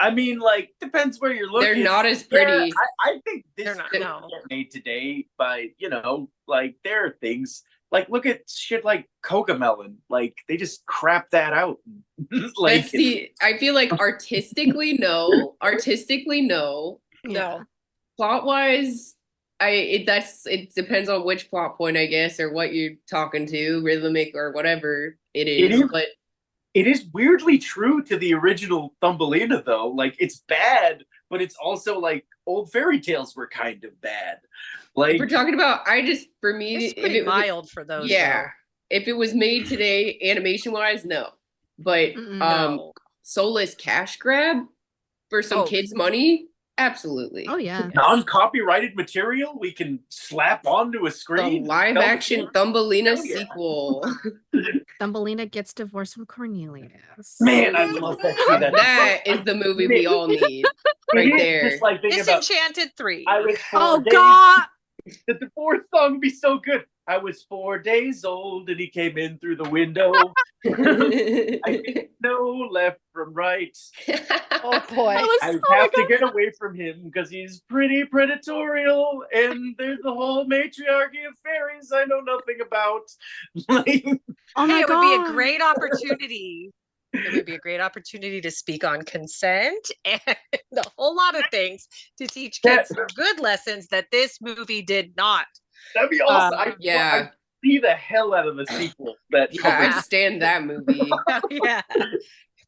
S3: I mean, like, depends where you're looking.
S2: They're not as pretty.
S3: Yeah, I think this get made today by, you know, like there are things like look at shit like Cocomelon. Like they just crap that out.
S2: Like I feel like artistically no.
S4: No.
S2: Plot wise, it depends on which plot point, I guess, or what you're talking to, rhythmic or whatever it is. But
S3: it is weirdly true to the original Thumbelina, though. Like, it's bad, but it's also like old fairy tales were kind of bad. Like
S2: we're talking about,
S1: it's pretty mild for those.
S2: Yeah, though. If it was made today, animation wise, no. But
S1: no.
S2: soulless cash grab for some kids' money. Absolutely.
S4: Oh yeah.
S3: Non-copyrighted material we can slap onto a screen.
S2: The live action Thumbelina sequel.
S4: Thumbelina gets divorced from Cornelius.
S3: Man, I love that.
S2: That is the movie we all need. Right there.
S3: Like
S1: Disenchanted 3.
S4: Oh God.
S3: The fourth song would be so good. I was 4 days old and he came in through the window. I didn't know left from right.
S1: Oh boy.
S3: I have to get away from him because he's pretty predatorial and there's the whole matriarchy of fairies I know nothing about.
S4: Oh my
S1: Hey, it
S4: God.
S1: would be a great opportunity. It would be a great opportunity to speak on consent and a whole lot of things to teach kids some good lessons that this movie did not.
S3: That'd be awesome.
S2: Yeah.
S3: I'd see the hell out of the sequel. That
S2: I'd stand that movie.
S1: Yeah.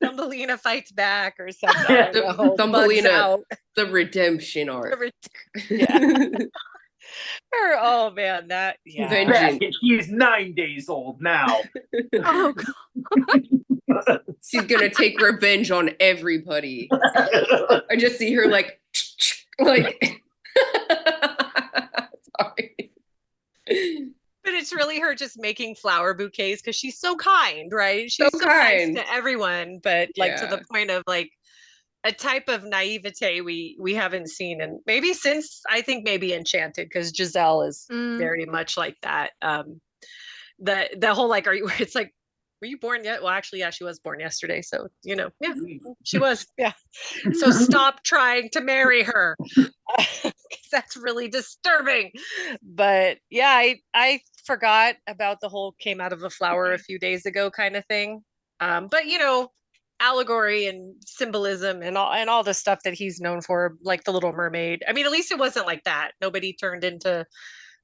S1: Thumbelina fights back or something.
S2: Thumbelina, the redemption arc.
S1: Yeah. Or, oh man, that
S2: Vengeance.
S3: He's 9 days old now.
S4: Oh God.
S2: She's gonna take revenge on everybody. I just see her like sorry.
S1: But it's really her just making flower bouquets because she's so kind, right? She's so
S2: kind
S1: nice to everyone, but like to the point of like a type of naivete we haven't seen, and maybe since I think maybe Enchanted, because Giselle is very much like that. The whole like, it's like, were you born yet? Well, actually, yeah, she was born yesterday, so yeah, she was, yeah. So stop trying to marry her. That's really disturbing. But yeah, I forgot about the whole came out of a flower a few days ago kind of thing. But allegory and symbolism and all the stuff that he's known for, like the Little Mermaid. I mean, at least it wasn't like that. Nobody turned into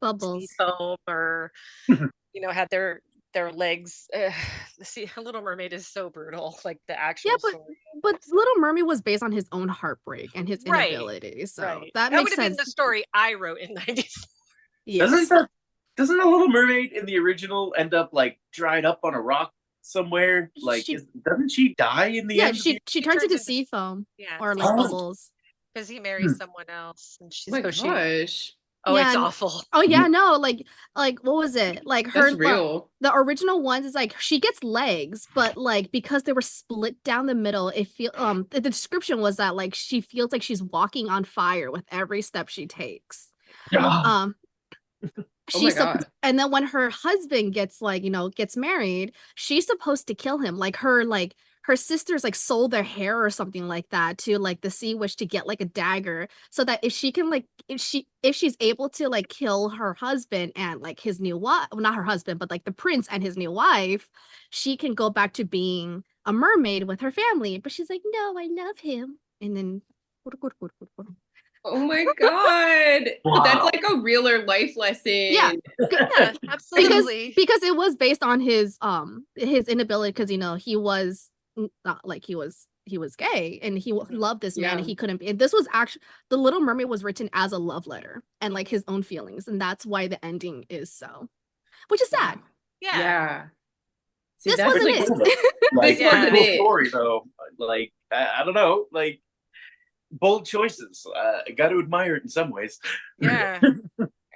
S4: bubbles
S1: foam or had their legs. See, Little Mermaid is so brutal. Like the actual story.
S4: But Little Mermaid was based on his own heartbreak and his inabilities. So that makes
S1: would have
S4: sense.
S1: been the story I wrote in '94.
S4: Yes.
S3: Doesn't the Little Mermaid in the original end up like dried up on a rock somewhere? Like, doesn't she die in the end?
S4: Yeah, she turns into sea foam or like bubbles.
S1: Because he marries someone else, and she's
S2: gosh.
S1: Oh, yeah, it's awful.
S4: Oh yeah, no, like what was it? Like her
S2: real.
S4: The original ones is like she gets legs, but like because they were split down the middle, it the description was that like she feels like she's walking on fire with every step she takes.
S3: Yeah.
S2: Oh my God.
S4: And then when her husband gets gets married, she's supposed to kill him. Like her sisters like sold their hair or something like that to like the Sea Witch to get like a dagger, so that if she can if she's able to like kill her husband and like his new wife, well, not her husband, but like the prince and his new wife, she can go back to being a mermaid with her family. But she's like, no, I love him. And then
S2: oh my God.
S3: Wow.
S2: That's like a realer life lesson.
S4: Yeah,
S1: absolutely.
S4: Because it was based on his inability, because he was not like he was gay and he loved this man and he couldn't be. And this was actually, The Little Mermaid was written as a love letter and like his own feelings, and that's why the ending is so, which is sad.
S2: Yeah. See,
S4: this wasn't
S2: really
S4: it.
S2: Cool.
S3: Like,
S2: this wasn't it.
S3: Story though, like I don't know, like bold choices. I got to admire it in some ways.
S1: Yeah.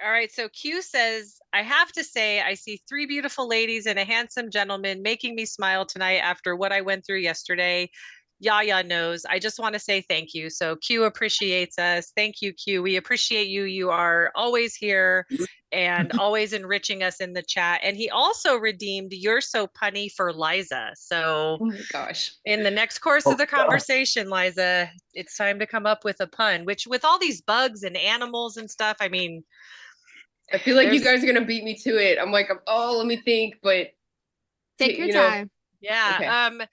S1: All right. So Q says, I have to say, I see 3 beautiful ladies and a handsome gentleman making me smile tonight after what I went through yesterday. Yaya knows. I just want to say thank you. So Q appreciates us. Thank you, Q. We appreciate you. You are always here and always enriching us in the chat. And he also redeemed "You're so punny" for Liza. So
S2: oh my gosh.
S1: In the next course of the conversation, Liza, it's time to come up with a pun, which with all these bugs and animals and stuff, I mean,
S2: I feel like you guys are gonna beat me to it. I'm like, let me think, but
S4: take your time.
S1: Yeah. Okay.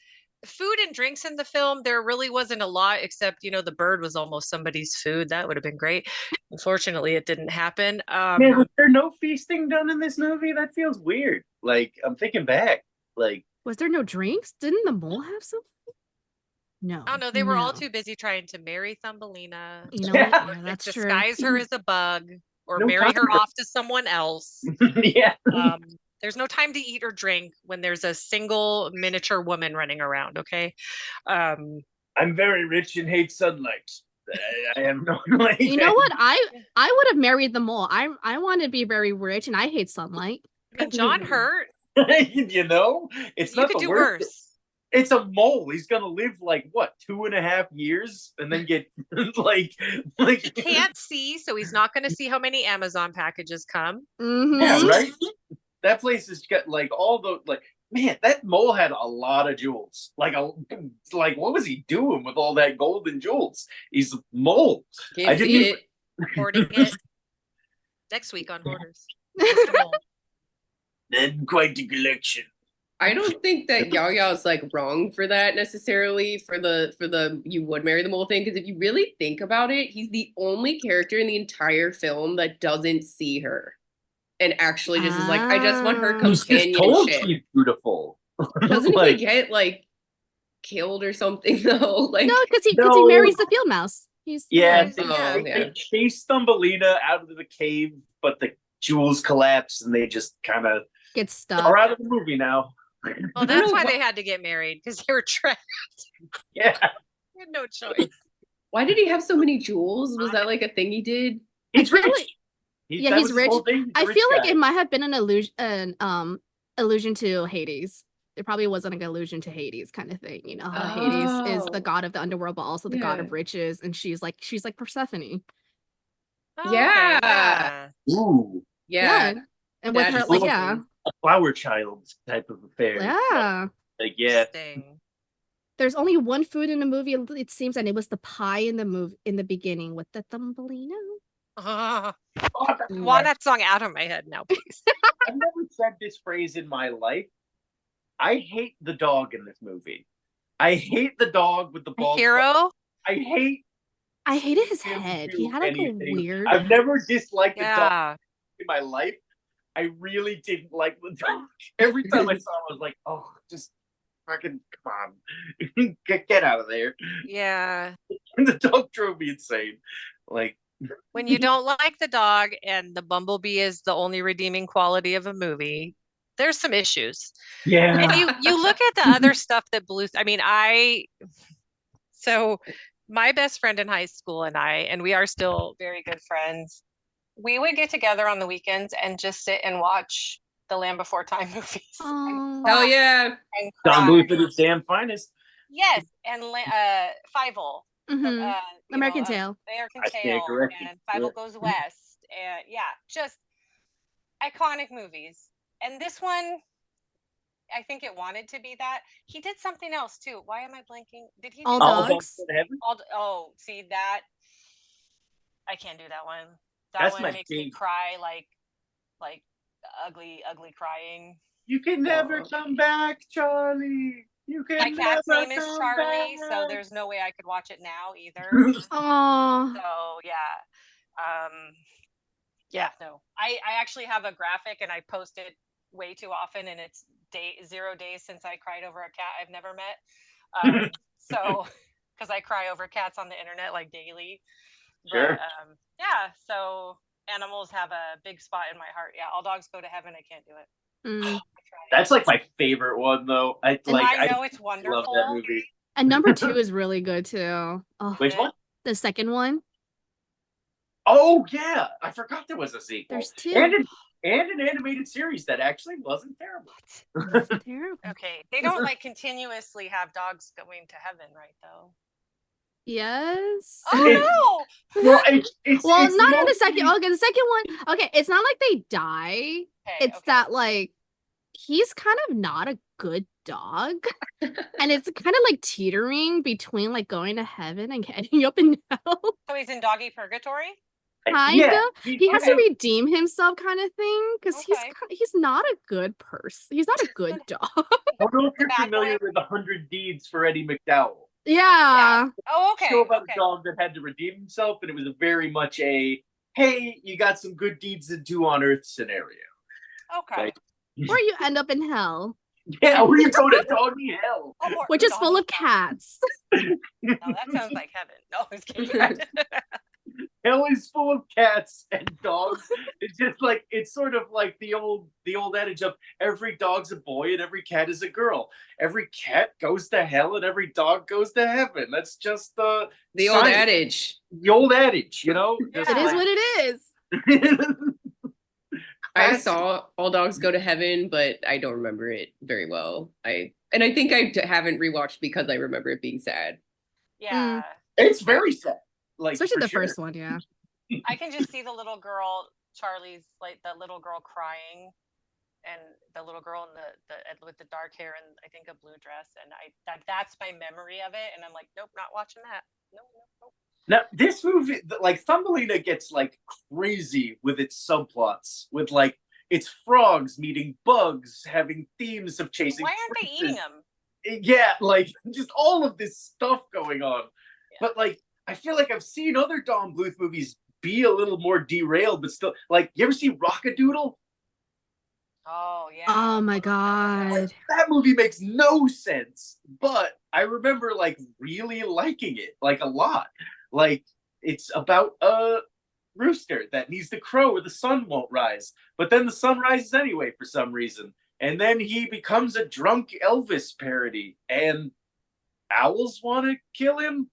S1: Food and drinks in the film, there really wasn't a lot, except the bird was almost somebody's food. That would have been great. Unfortunately, it didn't happen.
S3: Man, was there no feasting done in this movie? That feels weird. Like, I'm thinking back. Like,
S4: was there no drinks? Didn't the mole have something? No.
S1: Oh no, they were all too busy trying to marry Thumbelina.
S4: Yeah, that's
S1: disguise
S4: true.
S1: her as a bug or marry her off to someone else.
S3: Yeah.
S1: There's no time to eat or drink when there's a single miniature woman running around, okay?
S3: I'm very rich and hate sunlight. I am no like.
S4: You know what? I would have married the mole. I want to be very rich and I hate sunlight.
S1: And John Hurt.
S3: It's not
S1: could
S3: the
S1: do
S3: worst.
S1: worse.
S3: It's a mole. He's gonna live like what 2.5 years and then get like
S1: He can't see, so he's not going to see how many Amazon packages come.
S3: Yeah, right. That place has got like all the like. Man, that mole had a lot of jewels. Like what was he doing with all that gold and jewels? He's a mole.
S2: Can't see it.
S1: Hoarding it. Next week on Hoarders.
S3: Then quite the collection.
S2: I don't think that Yaya is like wrong for that necessarily for the you would marry the mole thing, because if you really think about it, he's the only character in the entire film that doesn't see her and actually just is like, I just want her companion shit.
S3: She's beautiful.
S2: Doesn't like, he get like killed or something though? Like
S4: no, because he marries the field mouse.
S3: They chase Thumbelina out of the cave, but the jewels collapse and they just kind of
S4: get stuck.
S3: Are out of the movie now.
S1: Well, that's why they had to get married, because they were trapped.
S3: Yeah.
S1: They had no choice.
S2: Why did he have so many jewels? Was that like a thing he did?
S3: He's rich.
S4: He's rich. I feel like it might have been an allusion to Hades. It probably wasn't an allusion to Hades kind of thing. You know how Hades is the god of the underworld, but also the god of riches, and she's like Persephone.
S1: Oh,
S2: yeah.
S1: Okay.
S3: Ooh.
S2: Yeah.
S4: And with her, like,
S3: a flower child type of affair.
S4: Yeah.
S3: Like, yeah.
S4: There's only one food in the movie, it seems, and it was the pie in the beginning with the Thumbelina.
S1: Want that song out of my head now, please.
S3: I've never said this phrase in my life. I hate the dog in this movie. I hate the dog with the bald
S1: hero.
S3: I
S4: hated his head. He had like a weird.
S3: I've never disliked the dog in my life. I really didn't like the dog. Every time I saw him, I was like, oh, just fucking come on. Get out of there.
S1: Yeah.
S3: And the dog drove me insane. Like,
S1: when you don't like the dog and the bumblebee is the only redeeming quality of a movie, there's some issues.
S3: Yeah.
S1: And you look at the other stuff that Bluth, I mean, so my best friend in high school and we are still very good friends. We would get together on the weekends and just sit and watch the Land Before Time movies.
S2: Hell yeah.
S3: Don Bluth at his damn finest.
S1: Yes. And Fievel.
S4: American Tail.
S1: American Tail and Fievel Goes West. And just iconic movies. And this one, I think it wanted to be that. He did something else too. Why am I blanking? Did he do
S4: All Dogs?
S1: See that? I can't do that one.
S3: That's
S1: one makes me cry like ugly crying.
S3: You can never come back, Charlie.
S1: My cat's name is Charlie, so there's no way I could watch it now either.
S4: Oh.
S1: So no. I actually have a graphic and I post it way too often, and it's 0 days since I cried over a cat I've never met. So because I cry over cats on the internet like daily.
S3: Sure.
S1: But, so animals have a big spot in my heart. Yeah, All Dogs Go to Heaven. I can't do it.
S3: That's like my favorite one though. I
S1: know it's wonderful.
S3: Love that movie.
S4: And number 2 is really good too. Oh,
S3: which one?
S4: The second one.
S3: Oh yeah, I forgot there was a sequel.
S4: There's 2.
S3: And an animated series that actually wasn't terrible.
S1: Okay, they don't like continuously have dogs going to heaven, right? Though.
S4: Yes.
S1: Oh
S3: no. Well, it's
S4: not in the second. Okay, the second one. Okay, it's not like they die. It's that like he's kind of not a good dog, and it's kind of like teetering between like going to heaven and getting up in hell.
S1: So he's in doggy purgatory.
S4: Kinda. He has to redeem himself, kind of thing, because he's not a good person. He's not a good dog.
S3: I don't know if you're familiar with 100 Deeds for Eddie McDowell.
S4: Yeah.
S1: Oh, okay.
S3: Show about a dog that had to redeem himself, and it was a very much a hey, you got some good deeds to do on Earth scenario.
S1: Okay.
S4: Like, or you end up in hell.
S3: Yeah, or you go to doggy hell,
S4: which is full of cats.
S1: No, that sounds like heaven. No, I'm just kidding.
S3: Hell is full of cats and dogs. It's just like it's sort of like the old adage of every dog's a boy and every cat is a girl. Every cat goes to hell and every dog goes to heaven. That's just the
S2: old adage.
S3: The old adage, you know.
S4: It is what it is.
S2: I saw All Dogs Go to Heaven, but I don't remember it very well. I think I haven't rewatched because I remember it being sad.
S1: Yeah.
S3: It's very sad. Like,
S4: especially the
S3: sure.
S4: first one, yeah.
S1: I can just see the little girl, Charlie's, like the little girl crying, and the little girl in the with the dark hair and I think a blue dress, and that's my memory of it, and I'm like, nope, not watching that. Nope.
S3: Now, this movie, like, Thumbelina gets, like, crazy with its subplots, with, like, it's frogs meeting bugs, having themes of chasing
S1: Why aren't they eating them?
S3: Yeah, like, just all of this stuff going on. Yeah. But, like, I feel like I've seen other Don Bluth movies be a little more derailed, but still, like, you ever see Rockadoodle?
S1: Oh, yeah.
S4: Oh, my God.
S3: That movie makes no sense, but I remember, like, really liking it, like, a lot. Like, it's about a rooster that needs to crow or the sun won't rise, but then the sun rises anyway for some reason, and then he becomes a drunk Elvis parody, and owls want to kill him.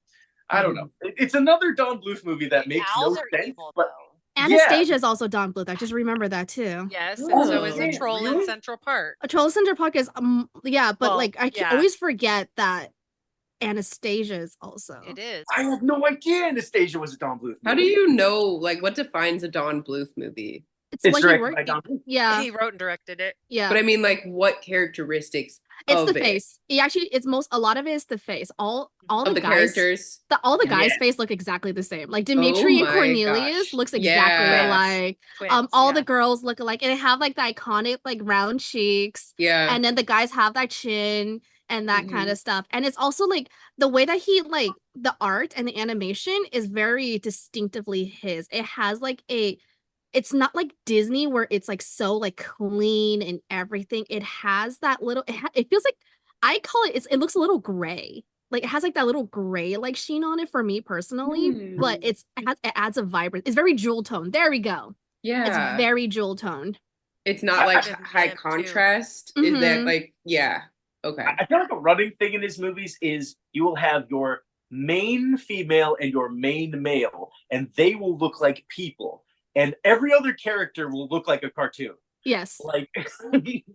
S3: I don't know. It's another Don Bluth movie that makes
S1: owls
S3: no
S1: are
S3: sense,
S1: evil,
S3: but
S1: though.
S4: Anastasia is also Don Bluth. I just remember that too.
S1: Yes, and so is a troll
S3: really?
S1: in Central Park.
S4: A Troll in Central Park is yeah, but
S1: Well,
S4: like I always forget that Anastasia is also.
S1: It is.
S3: I had no idea Anastasia was a Don Bluth movie.
S2: How do you know, like, what defines a Don Bluth movie?
S4: It's
S3: It's
S4: what he
S3: directed
S4: worked.
S3: by Don Bluth.
S4: Yeah,
S1: He wrote and directed it.
S4: yeah.
S2: But I mean, like, what characteristics
S4: It's
S2: of
S4: the
S2: it?
S4: face. He actually, a lot of it is the face. All
S2: Of
S4: the
S2: the
S4: guys,
S2: characters?
S4: all the guys'
S3: Yeah.
S4: face look exactly the same. Like
S2: Oh
S4: Dimitri and
S2: my
S4: Cornelius
S2: gosh.
S4: looks exactly
S2: Yeah.
S4: alike.
S1: Twins,
S4: All
S1: yeah.
S4: the girls look alike, and they have like the iconic like round cheeks.
S2: Yeah.
S4: And then the guys have that chin and that kind of stuff. And it's also like the way that he like the art and the animation is very distinctively his. It has like it's not like Disney where it's like so like clean and everything. It has that little it feels like I call it it looks a little gray. Like it has like that little gray like sheen on it for me personally, but it adds a vibrant. It's very jewel tone. There we go.
S2: Yeah.
S4: It's very jewel toned.
S2: It's not like
S1: Kind of
S2: high
S1: vamp, too.
S2: contrast. Is that like, yeah. Okay.
S3: I feel like a running thing in his movies is you will have your main female and your main male, and they will look like people, and every other character will look like a cartoon.
S4: Yes.
S3: Like,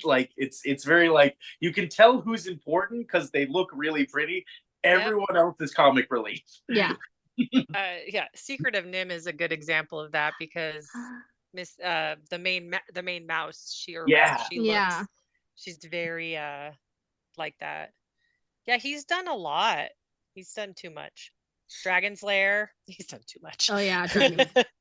S3: like it's very like you can tell who's important because they look really pretty. Everyone else is comic relief.
S4: Yeah.
S1: Yeah. Secret of Nim is a good example of that because Miss the main mouse, she looks, she's very like that. Yeah, he's done a lot. He's done too much. Dragon's Lair, he's done too much.
S4: Oh yeah,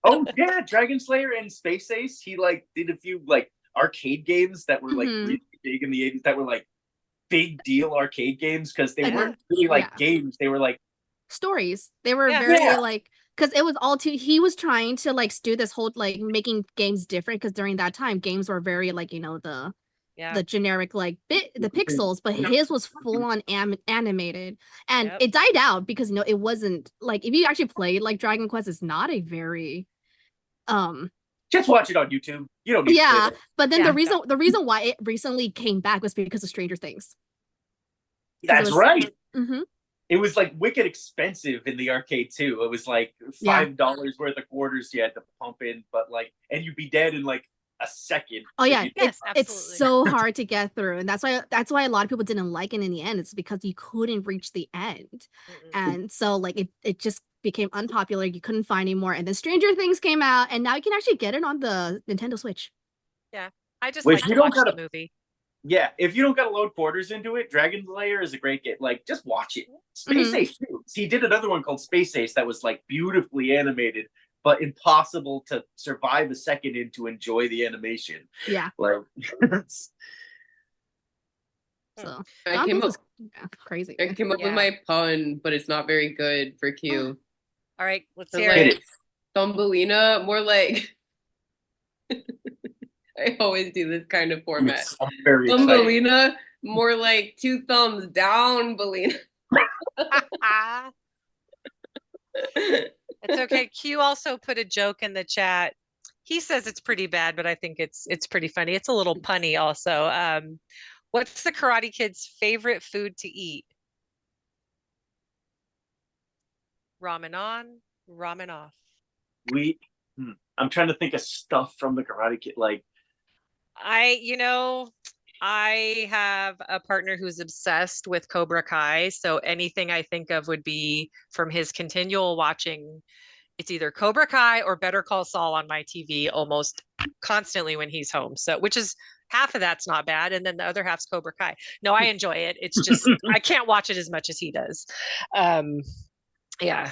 S3: Oh yeah, Dragon Slayer and Space Ace. He like did a few like arcade games that were like really big in the 80s that were like big deal arcade games because they weren't really like games. They were like
S4: stories. They were very like because it was all too he was trying to like do this whole like making games different because during that time games were very like the generic like the pixels, but his was full on animated, and it died out because it wasn't like if you actually played like Dragon Quest, it's not a very
S3: just watch it on YouTube. You don't need to play it.
S4: But then the reason why it recently came back was because of Stranger Things.
S3: That's right. It was like wicked expensive in the arcade too. It was like $5 worth of quarters you had to pump in, but like, and you'd be dead in like a second.
S4: Oh yeah, it's so hard to get through, and that's why a lot of people didn't like it in the end. It's because you couldn't reach the end, and so like it just became unpopular. You couldn't find anymore, and then Stranger Things came out, and now you can actually get it on the Nintendo Switch.
S1: Yeah, I just like to watch the movie.
S3: Yeah, if you don't got to load quarters into it, Dragon Slayer is a great game. Like, just watch it. Space Ace too. He did another one called Space Ace that was like beautifully animated, but impossible to survive a second in to enjoy the animation.
S4: Yeah.
S3: Like,
S4: so
S2: I came up
S4: crazy.
S2: I came up with my pun, but it's not very good for Q.
S1: All right, let's hear
S2: it. Thumbelina, more like I always do this kind of format. Thumbelina, more like 2 thumbs down, Belina.
S1: It's okay. Q also put a joke in the chat. He says it's pretty bad, but I think it's pretty funny. It's a little punny also. What's the Karate Kid's favorite food to eat? Ramen on, ramen off.
S3: I'm trying to think of stuff from the Karate Kid. Like,
S1: I have a partner who's obsessed with Cobra Kai, so anything I think of would be from his continual watching. It's either Cobra Kai or Better Call Saul on my TV almost constantly when he's home. So, which is half of that's not bad, and then the other half's Cobra Kai. No, I enjoy it. It's just I can't watch it as much as he does. Yeah,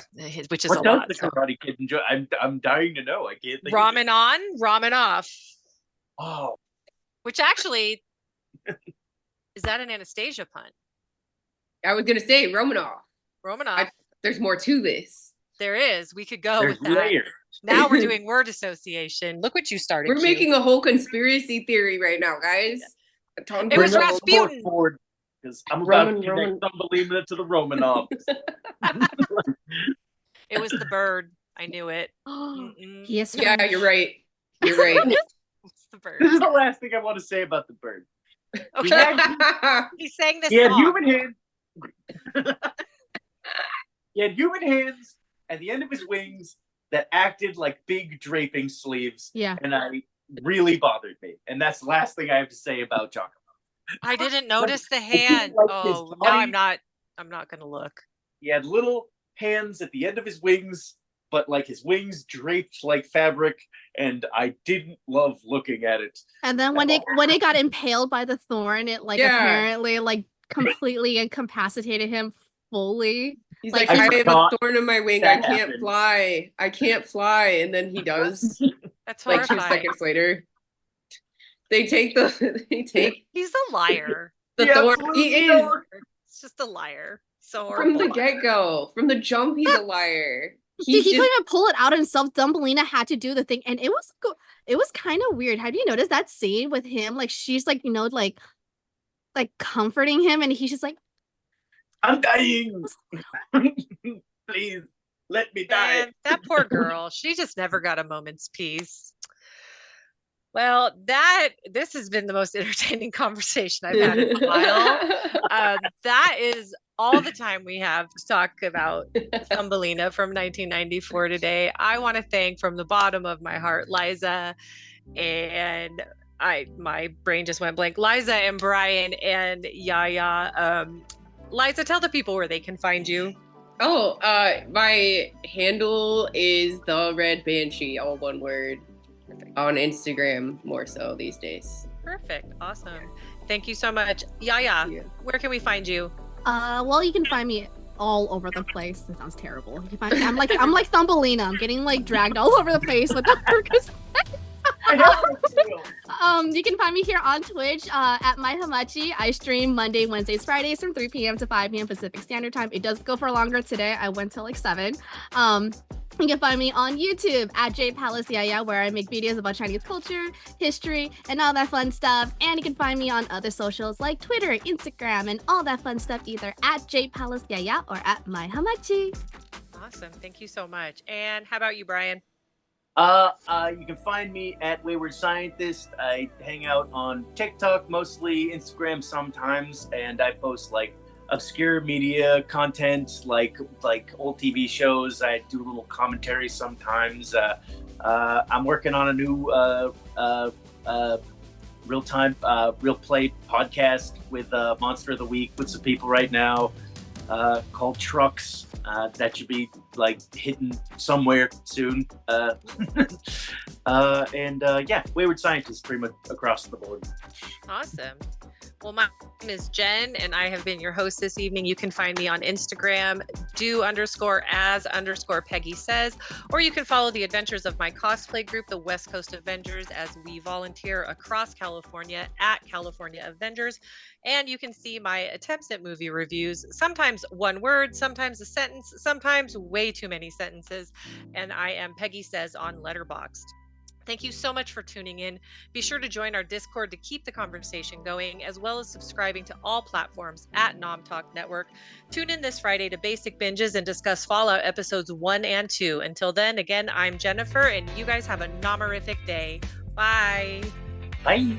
S1: which is
S3: What
S1: a
S3: does
S1: lot.
S3: the Karate Kid enjoy? I'm dying to know. I can't think.
S1: Ramen on, ramen off.
S3: Oh,
S1: Which actually is that an Anastasia pun?
S2: I was gonna say Romanov.
S1: Romanov.
S2: There's more to this.
S1: There is. We could go
S3: there's
S1: with that.
S3: layers.
S1: Now we're doing word association. Look what you started.
S2: We're
S1: Q.
S2: making a whole conspiracy theory right now, guys.
S1: It was Rasputin.
S3: Because I'm about
S2: Roman-
S3: to connect Thumbelina to the Romanov.
S1: It was the bird. I knew it. Mm-mm.
S4: Yes.
S2: Yeah, you're right. You're right.
S1: It's the bird.
S3: This is the last thing I want to say about the bird.
S1: Okay. He sang this
S3: He had
S1: song.
S3: human hands. He had human hands at the end of his wings that acted like big draping sleeves.
S4: Yeah.
S3: And I really bothered me. And that's the last thing I have to say about Giacomo.
S1: I didn't notice the hand.
S3: Like his
S1: Oh, no,
S3: body.
S1: I'm not gonna look.
S3: He had little hands at the end of his wings, but like his wings draped like fabric, and I didn't love looking at it.
S4: And then when it got impaled by the thorn, it like apparently like completely incapacitated him fully.
S2: He's
S4: Like,
S2: like,
S3: I
S2: I have a
S3: forgot
S2: thorn in my wing.
S3: that
S2: I can't
S3: happened.
S2: fly. I can't fly. And then he does.
S1: That's
S2: Like 2
S1: horrifying.
S2: seconds later. They take
S1: He's a liar.
S2: the
S3: Yeah,
S2: thorn.
S3: absolutely
S2: He is.
S3: no.
S1: It's just a liar. So
S2: From
S1: horrible.
S2: the get-go. From the jump, he's a liar.
S4: He
S2: He's
S4: couldn't even pull it out himself. Thumbelina had to do the thing, and it was kind of weird. Have you noticed that scene with him? Like she's like like comforting him, and he's just like,
S3: I'm dying. Please let me die.
S1: Man, that poor girl. She just never got a moment's peace. Well, this has been the most entertaining conversation I've had in a while. That is all the time we have to talk about Thumbelina from 1994 today. I want to thank from the bottom of my heart, Liza, and my brain just went blank. Liza and Bryan and Yaya. Liza, tell the people where they can find you.
S2: Oh, my handle is the Red Banshee, all one word. On Instagram, more so these days.
S1: Perfect. Awesome. Thank you so much. Yaya,
S2: Yeah.
S1: where can we find you?
S4: well, you can find me all over the place. That sounds terrible. You can find me, I'm like Thumbelina. I'm getting like dragged all over the place with the circus. You can find me here on Twitch at myhamachi. I stream Monday, Wednesdays, Fridays from 3 p.m. to 5 p.m. Pacific Standard Time. It does go for longer today. I went till like 7. You can find me on YouTube at Jade Palace Yaya, where I make videos about Chinese culture, history, and all that fun stuff. And you can find me on other socials like Twitter, Instagram, and all that fun stuff either at Jade Palace Yaya or at myhamachi.
S1: Awesome. Thank you so much. And how about you, Bryan?
S3: You can find me at Wayward Scientist. I hang out on TikTok, mostly Instagram sometimes, and I post like obscure media content, like old TV shows. I do a little commentary sometimes. I'm working on a new real play podcast with Monster of the Week with some people right now, called Trucks. That should be like hitting somewhere soon. Yeah, Wayward Scientist pretty much across the board.
S1: Awesome. Well, my name is Jen, and I have been your host this evening. You can find me on Instagram, do_as_Peggy Says, or you can follow the adventures of my cosplay group, the West Coast Avengers, as we volunteer across California at California Avengers. And you can see my attempts at movie reviews, sometimes one word, sometimes a sentence, sometimes way too many sentences. And I am Peggy Says on Letterboxd. Thank you so much for tuning in. Be sure to join our Discord to keep the conversation going, as well as subscribing to all platforms at Nom Talk Network. Tune in this Friday to Basic Binges and discuss Fallout episodes 1 and 2. Until then, again, I'm Jennifer, and you guys have a nomerific day. Bye.
S3: Bye.